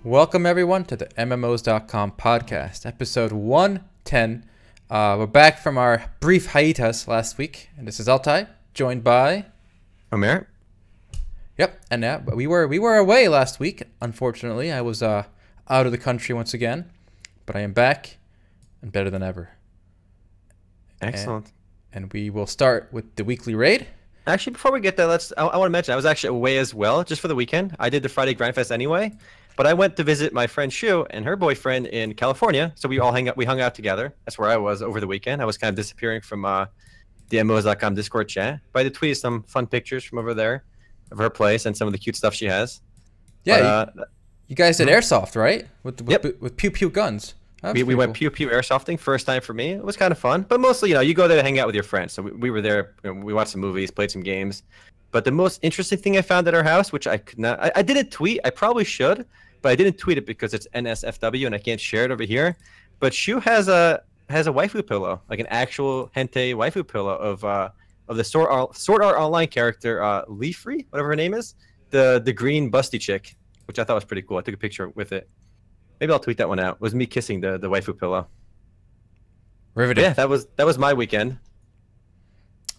Welcome everyone to the MMOs.com podcast, episode 110. We're back from our brief hiatus last week, and this is Altai, joined by Omer. Yep, and we were away last week. Unfortunately, I was out of the country once again, but I am back and better than ever. Excellent. And we will start with the weekly raid. Actually, before we get there, I want to mention I was actually away as well, just for the weekend. I did the Friday Grindfest anyway, but I went to visit my friend Shu and her boyfriend in California, so we hung out together. That's where I was over the weekend. I was kind of disappearing from the MMOs.com Discord chat, but I did tweet some fun pictures from over there of her place and some of the cute stuff she has. Yeah, but, you guys did airsoft, right? With Yep. pew pew guns. We went pew pew airsofting, first time for me. It was kind of fun, but mostly, you go there to hang out with your friends. So we were there, we watched some movies, played some games. But the most interesting thing I found at our house, which I could not, I didn't tweet. I probably should, but I didn't tweet it because it's NSFW and I can't share it over here. But Shu has a waifu pillow, like an actual hentai waifu pillow of the Sword Art Online character Leafree, whatever her name is, the green busty chick, which I thought was pretty cool. I took a picture with it. Maybe I'll tweet that one out. It was me kissing the waifu pillow. Riveting. Yeah, that was my weekend.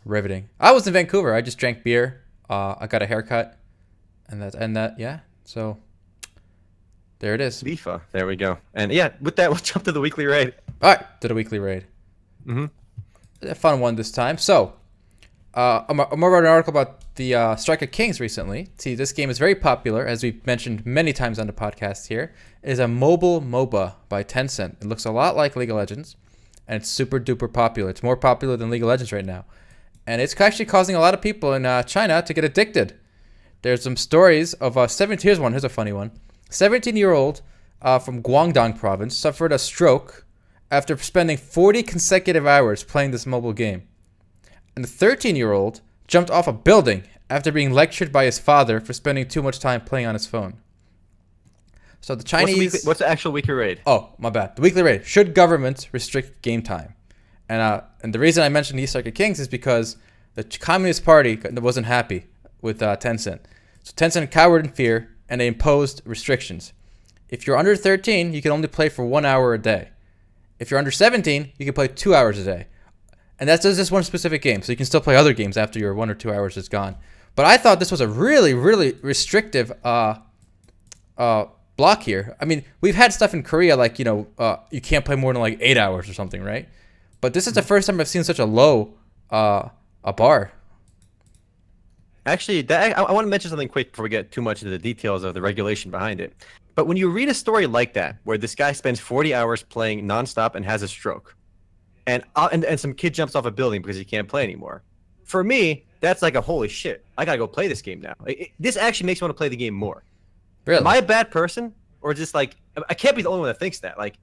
Riveting. I was in Vancouver. I just drank beer. I got a haircut, and that yeah. So there it is. FIFA. There we go. And yeah, with that, we'll jump to the weekly raid. All right, to the weekly raid. A fun one this time. So I'm writing an article about the Strike of Kings recently. See, this game is very popular, as we've mentioned many times on the podcast here. It is a mobile MOBA by Tencent. It looks a lot like League of Legends, and it's super duper popular. It's more popular than League of Legends right now. And it's actually causing a lot of people in China to get addicted. There's some stories of here's a funny one. 17-year-old from Guangdong province suffered a stroke after spending 40 consecutive hours playing this mobile game. And the 13-year-old jumped off a building after being lectured by his father for spending too much time playing on his phone. So the Chinese... What's the actual weekly raid? Oh, my bad. The weekly raid. Should governments restrict game time? And the reason I mentioned the Strike of Kings is because the Communist Party wasn't happy with Tencent. So Tencent cowered in fear, and they imposed restrictions. If you're under 13, you can only play for 1 hour a day. If you're under 17, you can play 2 hours a day. And that's just one specific game, so you can still play other games after your 1 or 2 hours is gone. But I thought this was a really, really restrictive block here. I mean, we've had stuff in Korea like, you can't play more than like 8 hours or something, right? But this is the first time I've seen such a low a bar. Actually, I want to mention something quick before we get too much into the details of the regulation behind it. But when you read a story like that, where this guy spends 40 hours playing nonstop and has a stroke, and some kid jumps off a building because he can't play anymore, for me, that's like a holy shit. I gotta go play this game now. This actually makes me want to play the game more. Really? Am I a bad person, or just like I can't be the only one that thinks that? Like,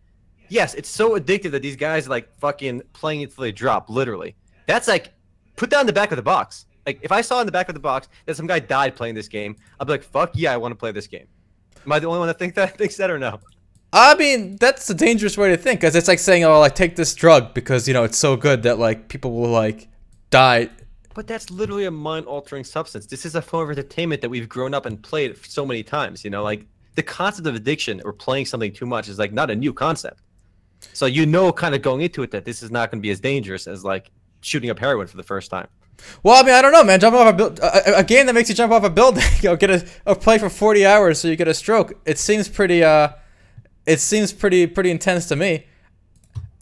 yes, it's so addictive that these guys are like fucking playing it till they drop. Literally, that's like put that in the back of the box. Like, if I saw in the back of the box that some guy died playing this game, I'd be like, fuck yeah, I want to play this game. Am I the only one that thinks that or no? I mean, that's a dangerous way to think, because it's like saying, oh, like, take this drug because, it's so good that, like, people will, like, die. But that's literally a mind-altering substance. This is a form of entertainment that we've grown up and played so many times, Like, the concept of addiction or playing something too much is, like, not a new concept. So kind of going into it that this is not going to be as dangerous as, like, shooting up heroin for the first time. Well, I mean, I don't know, man. Jumping off a game that makes you jump off a building, get a play for 40 hours so you get a stroke. It seems pretty intense to me.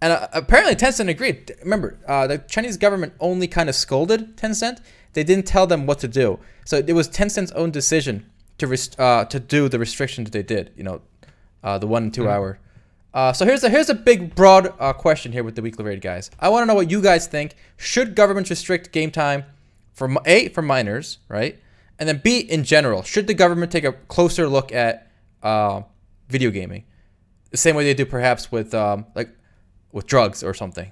And apparently Tencent agreed. Remember, the Chinese government only kind of scolded Tencent. They didn't tell them what to do. So it was Tencent's own decision to do the restrictions they did. The 1 and 2 hour. So here's a big broad question here with the weekly raid, guys. I want to know what you guys think. Should governments restrict game time for minors, right? And then B, in general, should the government take a closer look at video gaming, the same way they do perhaps with with drugs or something?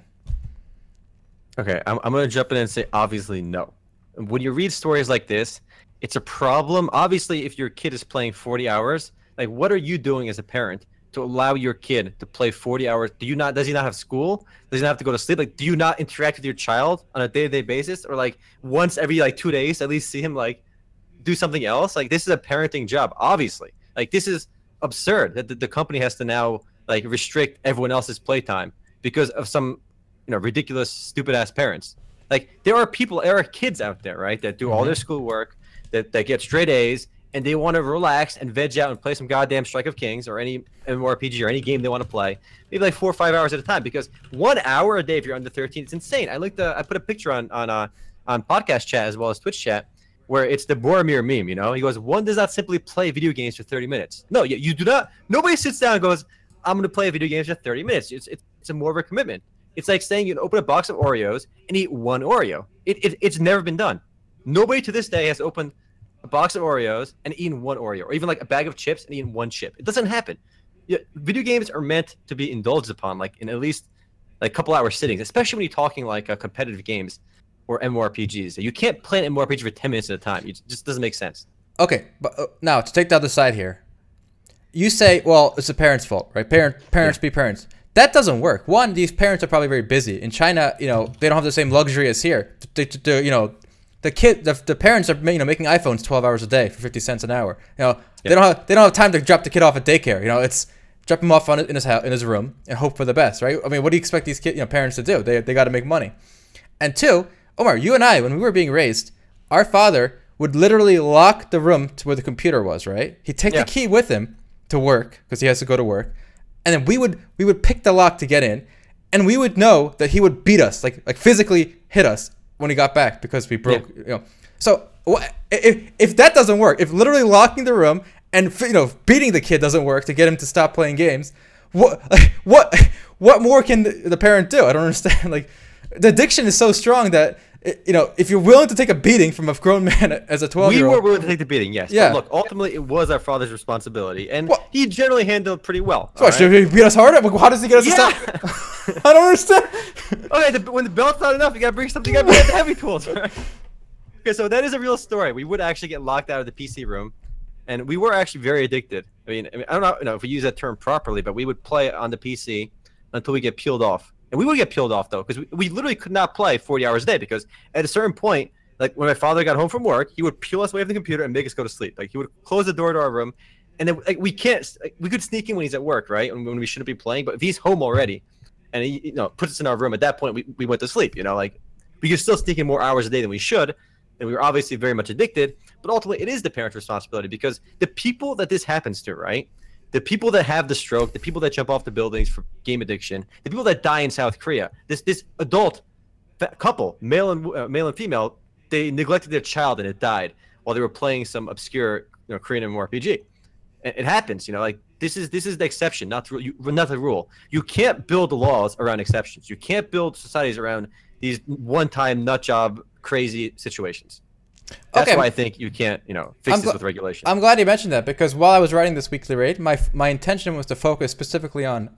Okay, I'm gonna jump in and say obviously no. When you read stories like this, it's a problem. Obviously, if your kid is playing 40 hours, like, what are you doing as a parent to allow your kid to play 40 hours? Does he not have school? Does he not have to go to sleep? Like, do you not interact with your child on a day-to-day basis, or like once every 2 days at least see him like do something else? Like, this is a parenting job, obviously. Like, this is absurd that the company has to now like restrict everyone else's playtime because of some, ridiculous, stupid ass parents. Like there are kids out there, right, that do all their schoolwork, that get straight A's, and they want to relax and veg out and play some goddamn Strike of Kings or any MMORPG or any game they want to play, maybe like 4 or 5 hours at a time. Because 1 hour a day if you're under 13, it's insane. I put a picture on podcast chat as well as Twitch chat where it's the Boromir meme. He goes, one does not simply play video games for 30 minutes. No, you do not. Nobody sits down and goes, I'm going to play video games for 30 minutes. It's a more of a commitment. It's like saying you can open a box of Oreos and eat one Oreo. It's never been done. Nobody to this day has opened a box of Oreos and eaten one Oreo, or even like a bag of chips and eaten one chip. It doesn't happen. Video games are meant to be indulged upon, like in at least like a couple hour sittings, especially when you're talking like competitive games or MMORPGs. You can't play an MMORPG for 10 minutes at a time. It just doesn't make sense. Okay, but now to take the other side here, you say, well, it's the parents' fault, right? Parents be parents. That doesn't work. One, these parents are probably very busy. In China, they don't have the same luxury as here. The parents are making iPhones 12 hours a day for 50 cents an hour. They don't have time to drop the kid off at daycare. It's drop him off in his room and hope for the best, right? I mean, what do you expect these parents to do? They got to make money. And two, Omar, you and I, when we were being raised, our father would literally lock the room to where the computer was, right? He'd take the key with him to work because he has to go to work, and then we would pick the lock to get in, and we would know that he would beat us, like physically hit us when he got back because we broke. So if that doesn't work, if literally locking the room and beating the kid doesn't work to get him to stop playing games, what more can the parent do? I don't understand. Like the addiction is so strong that if you're willing to take a beating from a grown man as a 12-year-old. We were willing to take the beating, yes. Yeah. But look, ultimately, it was our father's responsibility, and he generally handled it pretty well. So should he beat us harder? How does he get us to stop? I don't understand. Okay, when the belt's not enough, you gotta bring something. You gotta bring the heavy tools, right? Okay, so that is a real story. We would actually get locked out of the PC room, and we were actually very addicted. I mean, I don't know if we use that term properly, but we would play on the PC until we get peeled off. And we would get peeled off, though, because we literally could not play 40 hours a day because at a certain point, like when my father got home from work, he would peel us away from the computer and make us go to sleep. Like he would close the door to our room, and then we could sneak in when he's at work, right? When we shouldn't be playing, but if he's home already and he puts us in our room, at that point, we went to sleep, like we could still sneak in more hours a day than we should, and we were obviously very much addicted, but ultimately it is the parent's responsibility because the people that this happens to, right? The people that have the stroke, the people that jump off the buildings for game addiction, the people that die in South Korea, this adult couple, male and female, they neglected their child and it died while they were playing some obscure Korean MMORPG. It happens, like this is the exception, not the rule. You can't build laws around exceptions. You can't build societies around these one-time nut job crazy situations. That's why I think you can't, fix this with regulation. I'm glad you mentioned that because while I was writing this weekly raid, my intention was to focus specifically on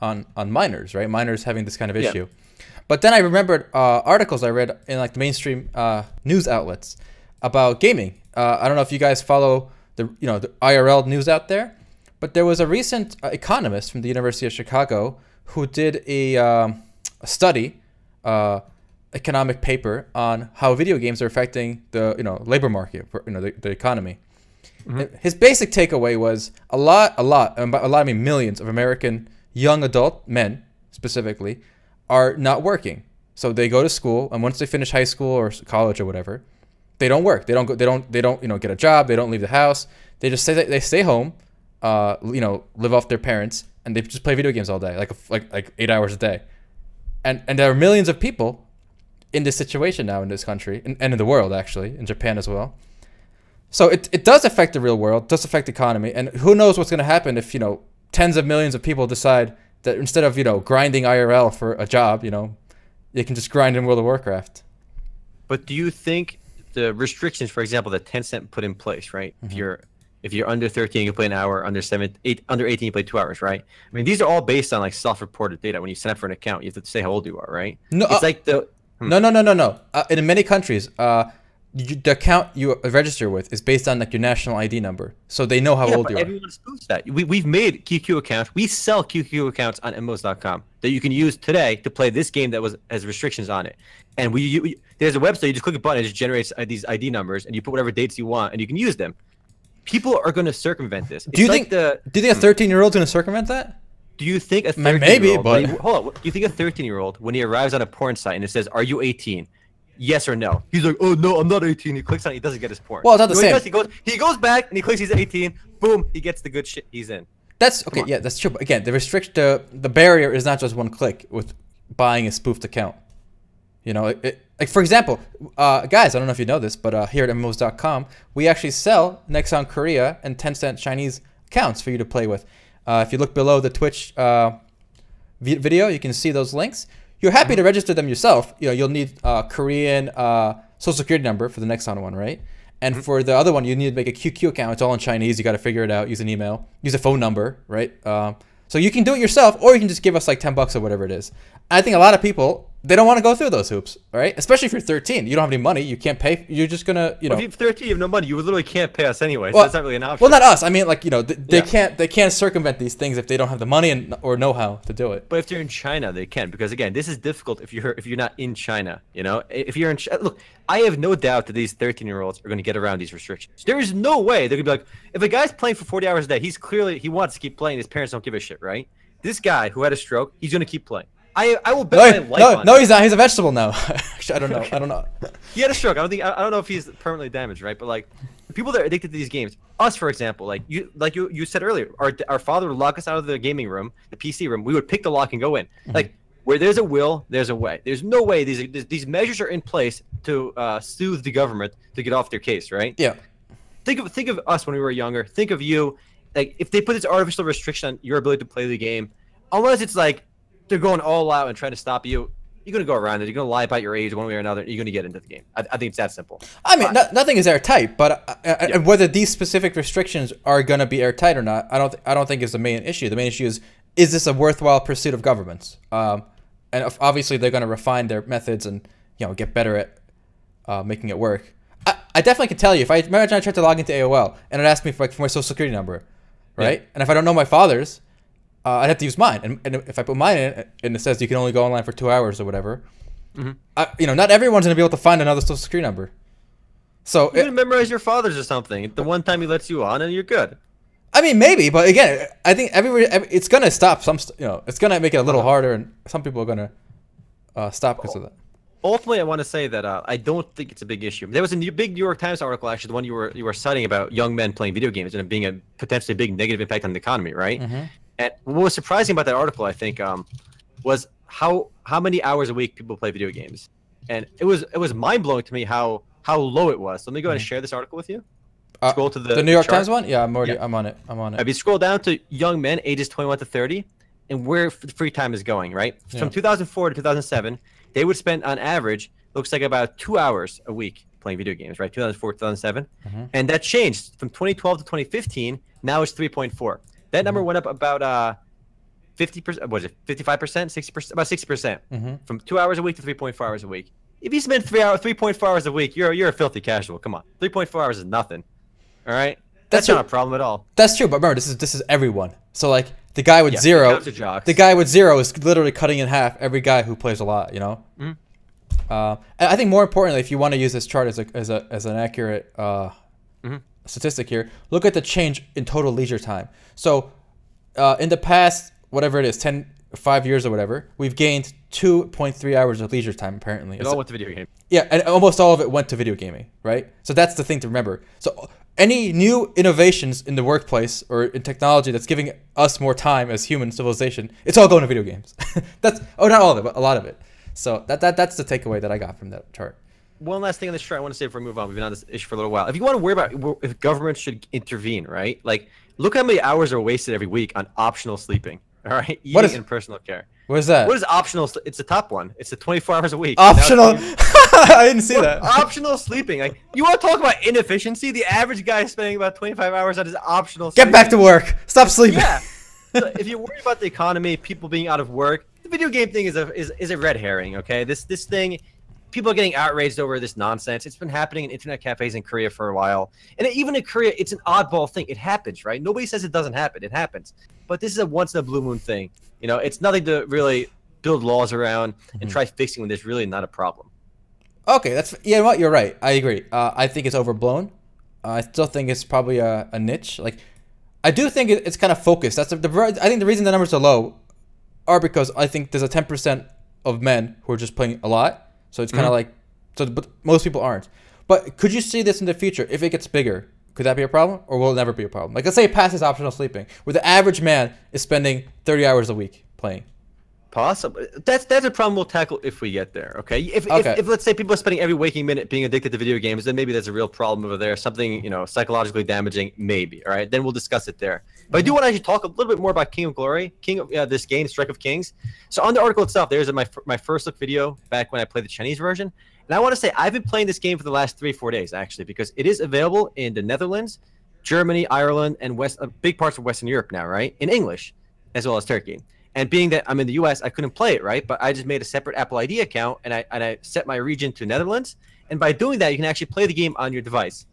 minors, right? Minors having this kind of issue. But then I remembered articles I read in like the mainstream news outlets about gaming. I don't know if you guys follow the IRL news out there, but there was a recent economist from the University of Chicago who did a study. Economic paper on how video games are affecting the labor market, the economy. Mm-hmm. His basic takeaway was a lot, and by a lot I mean millions of American young adult men specifically are not working. So they go to school, and once they finish high school or college or whatever, they don't work. They don't get a job. They don't leave the house. They just they stay home, live off their parents, and they just play video games all day, like 8 hours a day. And there are millions of people in this situation now in this country and in the world, actually, in Japan as well. So it does affect the real world, does affect the economy, and who knows what's going to happen if tens of millions of people decide that instead of grinding IRL for a job, they can just grind in World of Warcraft. But do you think the restrictions, for example, that Tencent put in place, right? Mm-hmm. If you're under 13, you can play an hour. Under 18, you play 2 hours, right? I mean, these are all based on like self-reported data. When you sign up for an account, you have to say how old you are, right? No, it's like the No. In many countries, the account you register with is based on like your national ID number, so they know how old you are. Everyone spoofs that. We've made QQ accounts. We sell QQ accounts on MMOs.com that you can use today to play this game that has restrictions on it. And there's a website. You just click a button, it just generates these ID numbers, and you put whatever dates you want, and you can use them. people are going to circumvent this. Do you think a 13-year-old's going to circumvent that? Do you think a 13-year-old... Maybe, but... Hold on. Do you think a 13-year-old, when he arrives on a porn site and it says, "Are you 18?" Yes or no? He's like, "Oh, no, I'm not 18." He clicks on it. He doesn't get his porn. Well, it's not the same. He goes back and he clicks he's 18. Boom. He gets the good shit. He's in. That's okay. Yeah, that's true. But again, the barrier is not just one click with buying a spoofed account. You know, like for example, guys, I don't know if you know this, but here at MMOs.com, we actually sell Nexon Korea and Tencent Chinese accounts for you to play with. If you look below the Twitch video, you can see those links. You're happy to register them yourself. You know, you'll need Korean social security number for the Nexon one, right? And for the other one, you need to make a QQ account. It's all in Chinese. You got to figure it out. Use an email. Use a phone number, right? So you can do it yourself, or you can just give us like $10 or whatever it is. I think a lot of people, they don't want to go through those hoops, right? Especially if you're 13. You don't have any money. You can't pay. You're just going to, you know. If you're 13, you have no money. You literally can't pay us anyway. So Well, that's not really an option. Well, not us. I mean, like, you know, they can't circumvent these things if they don't have the money or know-how to do it. But if they're in China, they can, because again, this is difficult if you're not in China. You know, if you're in look, I have no doubt that these 13-year-olds are going to get around these restrictions. There is no way they're going to be like, if a guy's playing for 40 hours a day, he wants to keep playing. His parents don't give a shit, right? This guy who had a stroke, he's going to keep playing. I will bet my life on No, it. he's not. He's a vegetable now. Actually, I don't know. He had a stroke. I don't know if he's permanently damaged, right? But like, people that are addicted to these games, us for example, like you said earlier, our father would lock us out of the gaming room, the PC room. We would pick the lock and go in. Like, where there's a will, there's a way. There's no way these measures are in place to soothe the government to get off their case, right? Yeah. Think of us when we were younger. Think of you, like if they put this artificial restriction on your ability to play the game, unless it's like they're going all out and trying to stop you, you're going to go around it. You're going to lie about your age one way or another. You're going to get into the game. I think it's that simple. I mean, nothing is airtight, but whether these specific restrictions are going to be airtight or not, I don't think is the main issue. The main issue is this a worthwhile pursuit of governments? And obviously, they're going to refine their methods and get better at making it work. I definitely can tell you, if I tried to log into AOL and it asked me for my social security number, right? Yeah. And if I don't know my father's, I'd have to use mine. And if I put mine in and it says you can only go online for 2 hours or whatever, not everyone's going to be able to find another social security number. So you can memorize your father's or something. The one time he lets you on, and you're good. I mean, maybe, but again, I think it's going to stop some. It's going to make it a little harder, and some people are going to stop because of that. Ultimately, I want to say that I don't think it's a big issue. There was a big New York Times article, actually, the one you were citing about young men playing video games and it being a potentially big negative impact on the economy, right? And what was surprising about that article, I think, was how many hours a week people play video games, and it was mind blowing to me how low it was. So let me go ahead and share this article with you. Scroll to the New York chart. Times one. Yeah, I'm on it. If you scroll down to young men ages 21 to 30, and where free time is going, right? From 2004 to 2007. They would spend, on average, looks like about 2 hours a week playing video games, right? 2004, 2007. And that changed from 2012 to 2015. Now it's 3.4. That number went up about 50%. Was it 55%? 60%? About 60%. From 2 hours a week to 3.4 hours a week. If you spend 3.4 hours a week, you're a filthy casual. Come on, 3.4 hours is nothing. All right, that's not a problem at all. That's true, but remember, this is everyone. So like. The guy with zero, is literally cutting in half every guy who plays a lot. And I think more importantly, if you want to use this chart as an accurate statistic here, look at the change in total leisure time. So in the past, whatever it is, 5 years or whatever, we've gained 2.3 hours of leisure time apparently. It all went to video gaming. Yeah, and almost all of it went to video gaming, right? So that's the thing to remember. So any new innovations in the workplace or in technology that's giving us more time as human civilization, it's all going to video games. Not all of it, but a lot of it. So that's the takeaway that I got from that chart. One last thing on this chart I want to say before we move on. We've been on this issue for a little while. If you want to worry about if government should intervene, right? Like, look how many hours are wasted every week on optional sleeping. All right, eating and personal care. What is that? What is optional? It's the top one. It's the 24 hours a week. Optional. I didn't see that. Optional sleeping. Like, you want to talk about inefficiency? The average guy is spending about 25 hours on his optional sleeping. Get back to work. Stop sleeping. Yeah. So if you're worried about the economy, people being out of work, the video game thing is a red herring. Okay, this thing. People are getting outraged over this nonsense. It's been happening in internet cafes in Korea for a while. And even in Korea, it's an oddball thing. It happens, right? Nobody says it doesn't happen. It happens. But this is a once-in-a-blue moon thing. It's nothing to really build laws around and try fixing when there's really not a problem. Okay, you know what? You're right. I agree. I think it's overblown. I still think it's probably a niche. Like, I do think it's kind of focused. I think the reason the numbers are low are because I think there's a 10% of men who are just playing a lot. So it's kind of like, but most people aren't. But could you see this in the future if it gets bigger? Could that be a problem, or will it never be a problem? Like, let's say it passes optional sleeping, where the average man is spending 30 hours a week playing. Possible. That's a problem we'll tackle if we get there. Okay. If let's say people are spending every waking minute being addicted to video games, then maybe there's a real problem over there. Something psychologically damaging, maybe. All right. Then we'll discuss it there. But I do want to actually talk a little bit more about King of Glory, this game, Strike of Kings. So on the article itself, there's my first look video back when I played the Chinese version, and I want to say I've been playing this game for the last 3-4 days actually, because it is available in the Netherlands, Germany, Ireland, and big parts of Western Europe now, right, in English, as well as Turkey. And being that I'm in the U.S., I couldn't play it, right? But I just made a separate Apple ID account, and I set my region to Netherlands. And by doing that, you can actually play the game on your device.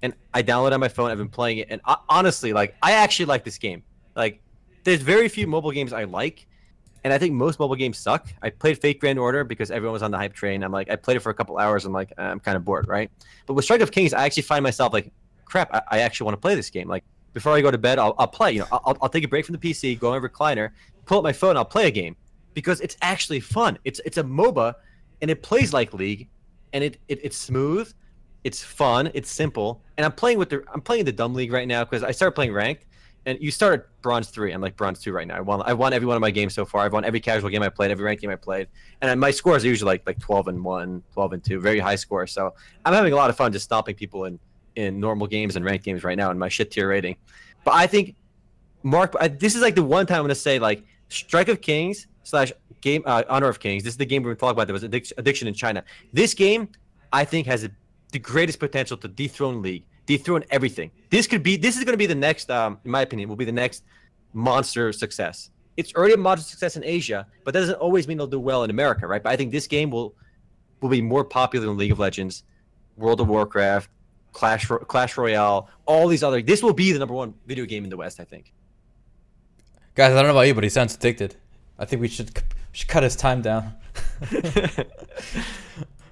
And I downloaded it on my phone. I've been playing it, and honestly, like, I actually like this game. Like, there's very few mobile games I like, and I think most mobile games suck. I played Fate Grand Order because everyone was on the hype train. I'm like, I played it for a couple hours. I'm like, I'm kind of bored, right? But with Strike of Kings, I actually find myself like, crap, I actually want to play this game. Like, before I go to bed, I'll play. I'll take a break from the PC, go on a recliner, pull up my phone, I'll play a game because it's actually fun. It's a MOBA, and it plays like League, and it's smooth, it's fun, it's simple. And I'm playing the dumb league right now because I started playing ranked, and you start at bronze 3. I'm like bronze 2 right now. I won every one of my games so far. I've won every casual game I played, every ranked game I played, and my scores are usually like 12-1, 12-2, very high score. So I'm having a lot of fun just stopping people in normal games and ranked games right now in my shit tier rating. But I think this is like the one time I'm gonna say like Strike of Kings / game Honor of Kings. This is the game we're gonna talk about. There was addiction in China. This game I think has the greatest potential to dethrone League, dethrone everything. This is gonna be the next, in my opinion, will be the next monster success. It's already a monster success in Asia, but that doesn't always mean they'll do well in America, right? But I think this game will be more popular than League of Legends, World of Warcraft, Clash Royale, all these other. This will be the #1 video game in the West, I think. Guys, I don't know about you, but he sounds addicted. I think we should cut his time down.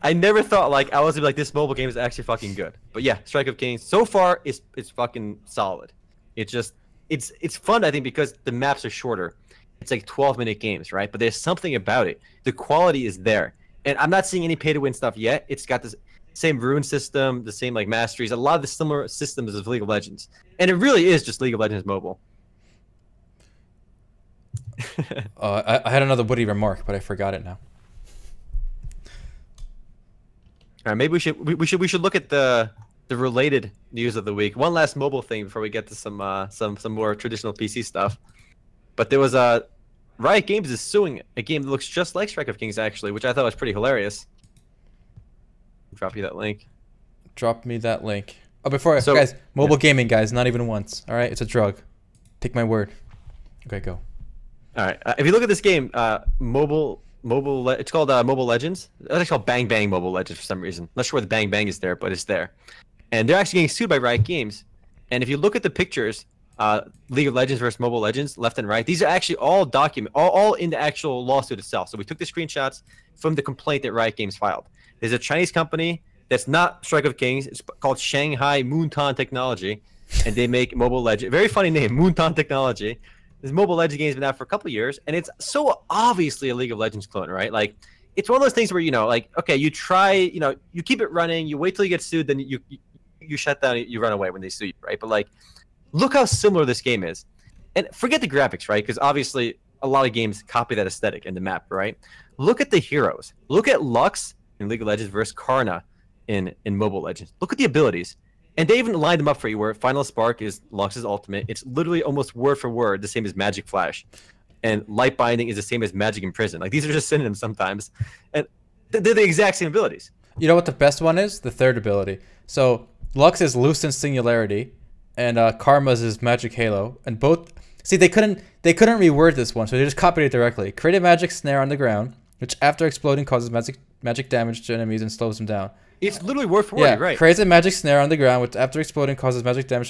I never thought I was like, this mobile game is actually fucking good. But yeah, Strike of Kings so far it's fucking solid. It's fun, I think, because the maps are shorter. It's like 12-minute games, right? But there's something about it. The quality is there, and I'm not seeing any pay-to-win stuff yet. It's got this same rune system, the same like masteries, a lot of the similar systems of League of Legends, and it really is just League of Legends mobile. I had another witty remark, but I forgot it now. All right, maybe we should look at the related news of the week. One last mobile thing before we get to some more traditional PC stuff. But there was Riot Games is suing a game that looks just like Strike of Kings actually, which I thought was pretty hilarious. Drop you that link. Drop me that link. Oh, guys, mobile gaming, guys, not even once. All right, it's a drug. Take my word. Okay, go. All right. If you look at this game, it's called Mobile Legends. It's actually called Bang Bang Mobile Legends for some reason. Not sure where the Bang Bang is there, but it's there. And they're actually getting sued by Riot Games. And if you look at the pictures, League of Legends versus Mobile Legends, left and right, these are actually all all in the actual lawsuit itself. So we took the screenshots from the complaint that Riot Games filed. There's a Chinese company that's not Strike of Kings. It's called Shanghai Moonton Technology, and they make Mobile Legends. Very funny name, Moonton Technology. This Mobile Legends game has been out for a couple of years, and it's so obviously a League of Legends clone, right? Like, it's one of those things where, like, okay, you try, you keep it running, you wait till you get sued, then you shut down, you run away when they sue you, right? But, like, look how similar this game is. And forget the graphics, right? Because obviously a lot of games copy that aesthetic in the map, right? Look at the heroes. Look at Lux in League of Legends versus Karna in Mobile Legends. Look at the abilities. And they even lined them up for you where Final Spark is Lux's ultimate. It's literally almost word for word the same as Magic Flash. And Light Binding is the same as Magic Imprison. Like, these are just synonyms sometimes. And they're the exact same abilities. You know what the best one is? The third ability. So Lux is Lucent Singularity, and Karma's is Magic Halo. And both... See, they couldn't reword this one, so they just copied it directly. Create a magic snare on the ground, which after exploding causes magic damage to enemies and slows them down. It's literally word for word, right? Creates a magic snare on the ground, which after exploding causes magic damage.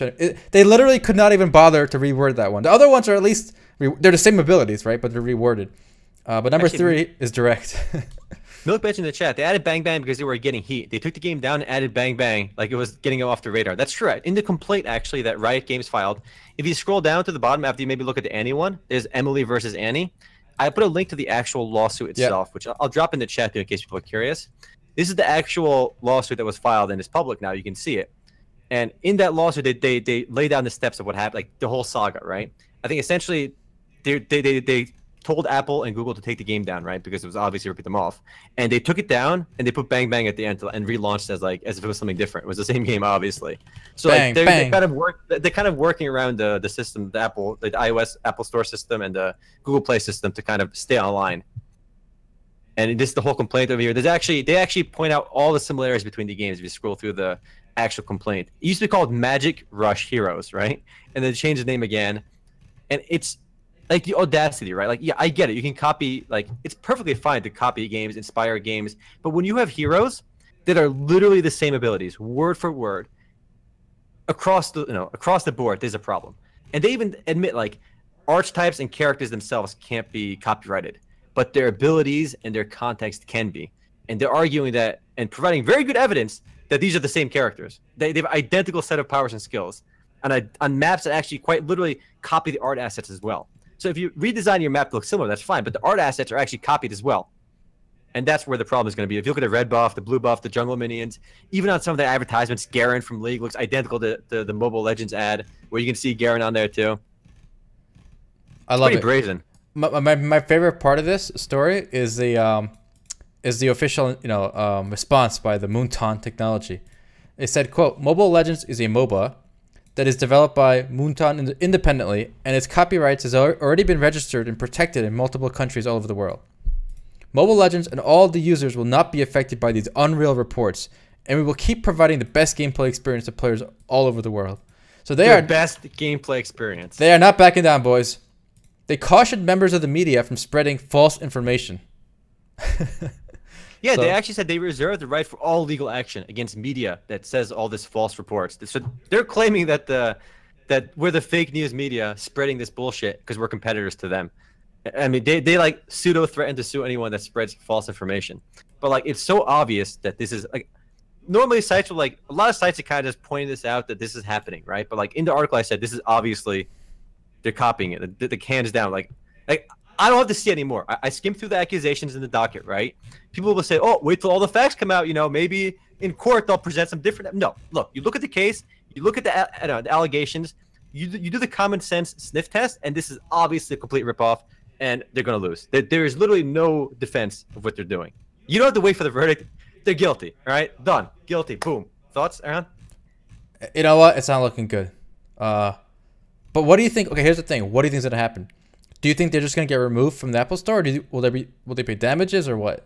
They literally could not even bother to reword that one. The other ones are at least they're the same abilities, right? But they're reworded. But number 3 is direct. Milk mentioned in the chat, they added Bang Bang because they were getting heat. They took the game down and added Bang Bang like it was getting off the radar. That's true. In the complaint, actually, that Riot Games filed, if you scroll down to the bottom after you maybe look at the Annie one, there's Emily versus Annie. I put a link to the actual lawsuit itself, which I'll drop in the chat in case people are curious. This is the actual lawsuit that was filed and is public now. You can see it. And in that lawsuit, they lay down the steps of what happened, like the whole saga, right? I think essentially they told Apple and Google to take the game down, right? Because it was obviously ripping them off. And they took it down and they put Bang Bang at the end and relaunched as if it was something different. It was the same game, obviously. So Bang, like bang. they're kind of working around the system, the iOS Apple Store system and the Google Play system to kind of stay online. And this is the whole complaint over here. They actually point out all the similarities between the games if you scroll through the actual complaint. It used to be called Magic Rush Heroes, right? And then they changed the name again. And it's like the audacity, right? Like, yeah, I get it. You can copy, like, it's perfectly fine to copy games, inspire games. But when you have heroes that are literally the same abilities, word for word, across the board, there's a problem. And they even admit, like, archetypes and characters themselves can't be copyrighted, but their abilities and their context can be. And they're arguing that and providing very good evidence that these are the same characters. They have identical set of powers and skills. And on maps that actually quite literally copy the art assets as well. So if you redesign your map to look similar, that's fine, but the art assets are actually copied as well. And that's where the problem is going to be. If you look at the red buff, the blue buff, the jungle minions, even on some of the advertisements, Garen from League looks identical to the Mobile Legends ad, where you can see Garen on there too. I love it. Brazen. My favorite part of this story is the official response by the Moonton Technology. It said, quote, Mobile Legends is a MOBA that is developed by Moonton independently, and its copyrights has already been registered and protected in multiple countries all over the world. Mobile Legends and all the users will not be affected by these unreal reports, and we will keep providing the best gameplay experience to players all over the world. So they are best gameplay experience. They are not backing down, boys. They cautioned members of the media from spreading false information. Yeah, they actually said they reserve the right for all legal action against media that says all this false reports. So they're claiming that that we're the fake news media spreading this bullshit because we're competitors to them. I mean, they like pseudo threaten to sue anyone that spreads false information. But like, it's so obvious that this is like, normally sites will like, a lot of sites are kind of just pointing this out that this is happening, right? But like in the article I said, this is obviously, they're copying it. The hands down, like I don't have to see anymore. I skimmed through the accusations in the docket, right? People will say, oh, wait till all the facts come out. You know, maybe in court they'll present some different. No, look, you look at the case, you look at the allegations, you do the common sense sniff test, and this is obviously a complete ripoff, and they're going to lose. There is literally no defense of what they're doing. You don't have to wait for the verdict. They're guilty, all right? Done. Guilty. Boom. Thoughts, Aaron? You know what? It's not looking good. But what do you think? Okay, here's the thing. What do you think is going to happen? Do you think they're just going to get removed from the Apple Store? Or will they pay damages or what?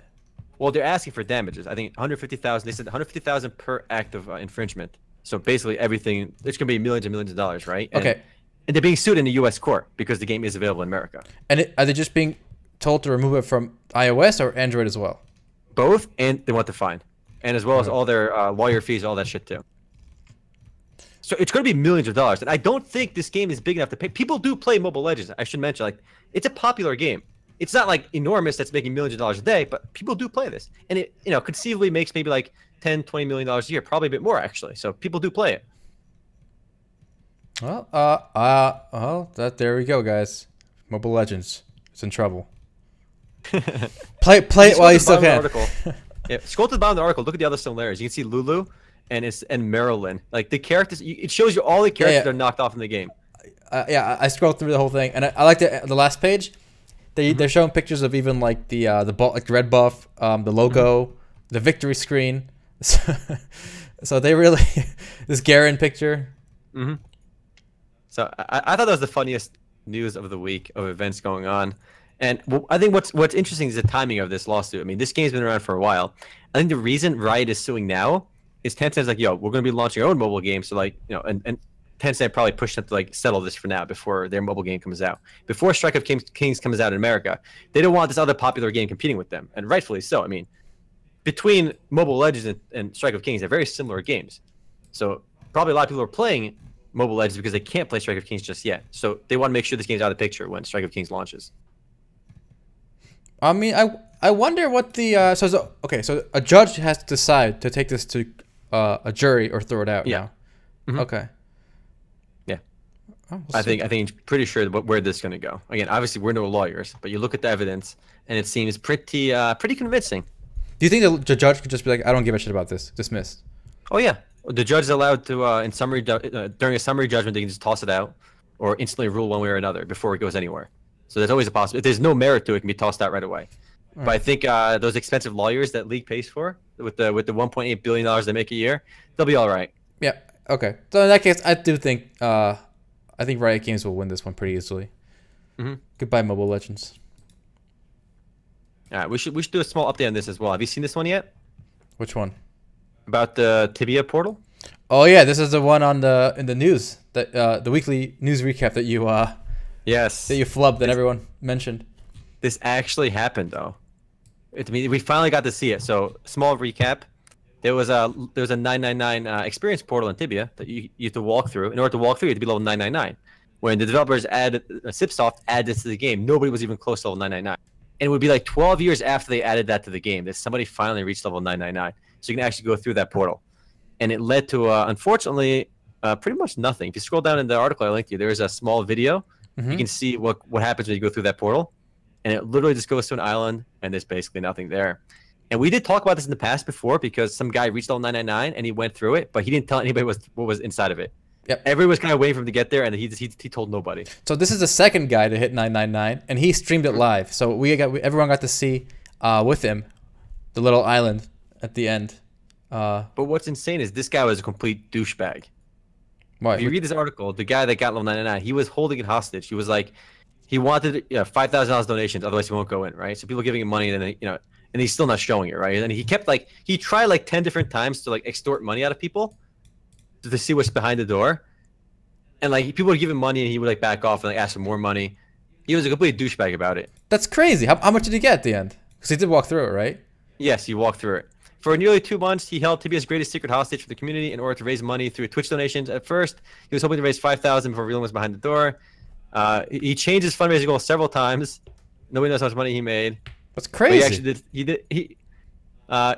Well, they're asking for damages. I think 150,000. They said 150,000 per act of infringement. So basically everything. It's going to be millions and millions of dollars, right? Okay. And they're being sued in the U.S. court because the game is available in America. And are they just being told to remove it from iOS or Android as well? Both, and they want the fine, and as well as all their lawyer fees, all that shit too. So it's going to be millions of dollars, and I don't think this game is big enough to pay. People do play Mobile Legends. I should mention, like, it's a popular game. It's not like enormous that's making millions of dollars a day, but people do play this, and it, you know, conceivably makes maybe like $10-20 million a year, probably a bit more actually. So people do play it. Well, there we go, guys. Mobile Legends is in trouble. play it while you still can. Yeah, scroll to the bottom of the article. Look at the other similarities. You can see Lulu and Marilyn. Like the characters, it shows you all the characters that are knocked off in the game. Yeah, I scrolled through the whole thing, and I like the last page. They're showing pictures of even like the red buff, the logo, the victory screen. So they really this Garen picture. So I thought that was the funniest news of the week of events going on. And I think what's interesting is the timing of this lawsuit. I mean, this game's been around for a while. I think the reason Riot is suing now is Tencent's like, yo, we're going to be launching our own mobile game. So like, you know, and Tencent probably pushed them to like settle this for now before their mobile game comes out. Before Strike of Kings comes out in America, they don't want this other popular game competing with them. And rightfully so. I mean, between Mobile Legends and Strike of Kings, they're very similar games. So probably a lot of people are playing Mobile Legends because they can't play Strike of Kings just yet. So they want to make sure this game's out of the picture when Strike of Kings launches. I mean, I wonder what the so a judge has to decide to take this to a jury or throw it out. Yeah. Now. Okay. Yeah. Oh, I think pretty sure where this is going to go. Again, obviously we're no lawyers, but you look at the evidence and it seems pretty convincing. Do you think the judge could just be like, I don't give a shit about this, dismissed? Oh yeah, the judge is allowed to in summary during a summary judgment they can just toss it out or instantly rule one way or another before it goes anywhere. So there's always a possibility. If there's no merit to it, it can be tossed out right away. Right. But I think those expensive lawyers that league pays for with the $1.8 billion they make a year, they'll be all right. Yeah. Okay. So in that case, I do think I think Riot Games will win this one pretty easily. Goodbye, Mobile Legends. All right, we should do a small update on this as well. Have you seen this one yet? Which one? About the Tibia portal? Oh yeah, this is the one on in the news that the weekly news recap that you yes, that you flubbed that everyone mentioned. This actually happened though. We finally got to see it. So small recap. There was a 999 experience portal in Tibia that you have to walk through. In order to walk through, you have to be level 999. When the developers added Cipsoft added this to the game, nobody was even close to level 999. And it would be like 12 years after they added that to the game that somebody finally reached level 999. So you can actually go through that portal. And it led to, unfortunately, pretty much nothing. If you scroll down in the article I linked you, there is a small video. You can see what happens when you go through that portal. And it literally just goes to an island, and there's basically nothing there. And we did talk about this in the past before because some guy reached level 999, and he went through it, but he didn't tell anybody what was inside of it. Yep. Everyone was kind of waiting for him to get there, and he told nobody. So this is the second guy to hit 999, and he streamed it live. So everyone got to see with him the little island at the end. But what's insane is this guy was a complete douchebag. Why? If you read this article, the guy that got level 999, he was holding it hostage. He was like, he wanted $5,000 donations, otherwise he won't go in, right? So people giving him money, and then and he's still not showing it, right? And he kept he tried like 10 different times to extort money out of people to see what's behind the door, and people would give him money, and he would back off and ask for more money. He was a complete douchebag about it. That's crazy. How much did he get at the end? Because he did walk through it, right? Yes, he walked through it. For nearly 2 months, he held Tibia's greatest secret hostage for the community in order to raise money through Twitch donations. At first, he was hoping to raise $5,000 before revealing was behind the door. He changed his fundraising goal several times. Nobody knows how much money he made. That's crazy. He actually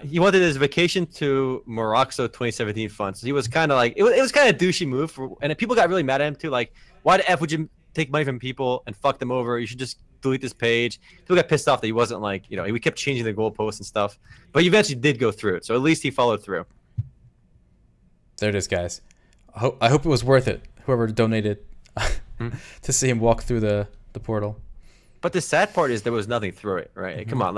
he wanted his vacation to Morocco 2017 fund. So he was kind of it was kind of a douchey move, and people got really mad at him too. Why the F would you take money from people and fuck them over? You should just delete this page. People got pissed off that he wasn't he kept changing the goalposts and stuff. But he eventually did go through it, so at least he followed through. There it is, guys. I hope it was worth it. Whoever donated to see him walk through the portal. But the sad part is there was nothing through it, right? Come on,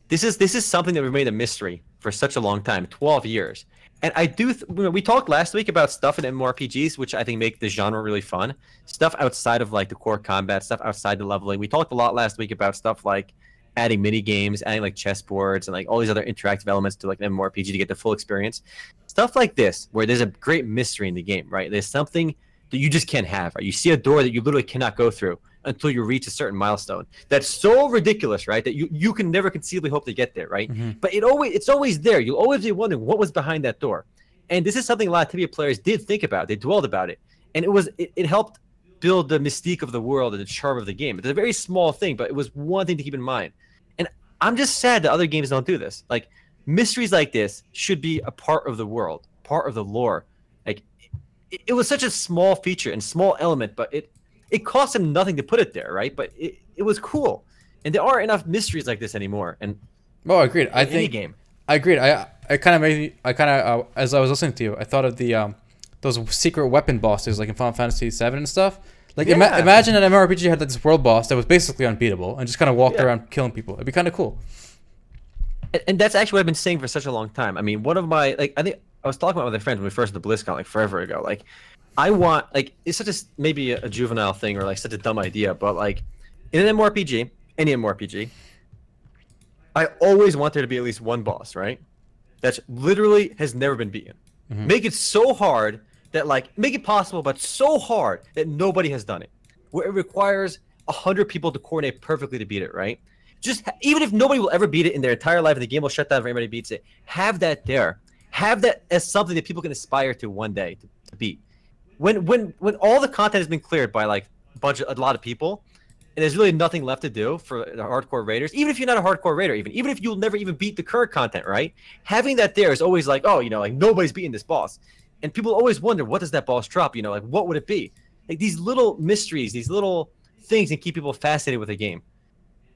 this is something that remained a mystery for such a long time, 12 years. And I do, we talked last week about stuff in MMORPGs, which I think make the genre really fun. Stuff outside of the core combat, stuff outside the leveling. We talked a lot last week about stuff like adding mini games, adding chessboards, and all these other interactive elements to an MMORPG to get the full experience. Stuff like this, where there's a great mystery in the game, right? There's something that you just can't have, right? You see a door that you literally cannot go through until you reach a certain milestone. That's so ridiculous, right? That you can never conceivably hope to get there, right? But it's always there. You'll always be wondering what was behind that door. And this is something a lot of Tibia players did think about. They dwelled about it. And it helped build the mystique of the world and the charm of the game. It's a very small thing, but it was one thing to keep in mind. And I'm just sad that other games don't do this. Mysteries like this should be a part of the world, part of the lore. It was such a small feature and small element, but it cost him nothing to put it there, right? But it was cool, and there aren't enough mysteries like this anymore. And I agreed. I agreed. I kind of as I was listening to you, I thought of the those secret weapon bosses in Final Fantasy VII and stuff. Imagine an MMORPG had this world boss that was basically unbeatable and just kind of walked around killing people. It'd be kind of cool. And that's actually what I've been saying for such a long time. I mean, one of my I think I was talking about with a friend when we first did the BlizzCon forever ago. I want it's such maybe a juvenile thing or such a dumb idea, but in an MMORPG, any MMORPG, I always want there to be at least one boss, right? That's literally has never been beaten. Make it so hard that make it possible, but so hard that nobody has done it. Where it requires 100 people to coordinate perfectly to beat it, right? Just even if nobody will ever beat it in their entire life and the game will shut down if anybody beats it, have that there. Have that as something that people can aspire to one day to beat. When all the content has been cleared by a lot of people, and there's really nothing left to do for the hardcore raiders. Even if you're not a hardcore raider, even if you'll never even beat the current content, right? Having that there is always like, oh, you know, like nobody's beating this boss, and people always wonder, what does that boss drop? You know, like what would it be? Like these little mysteries, these little things that keep people fascinated with the game,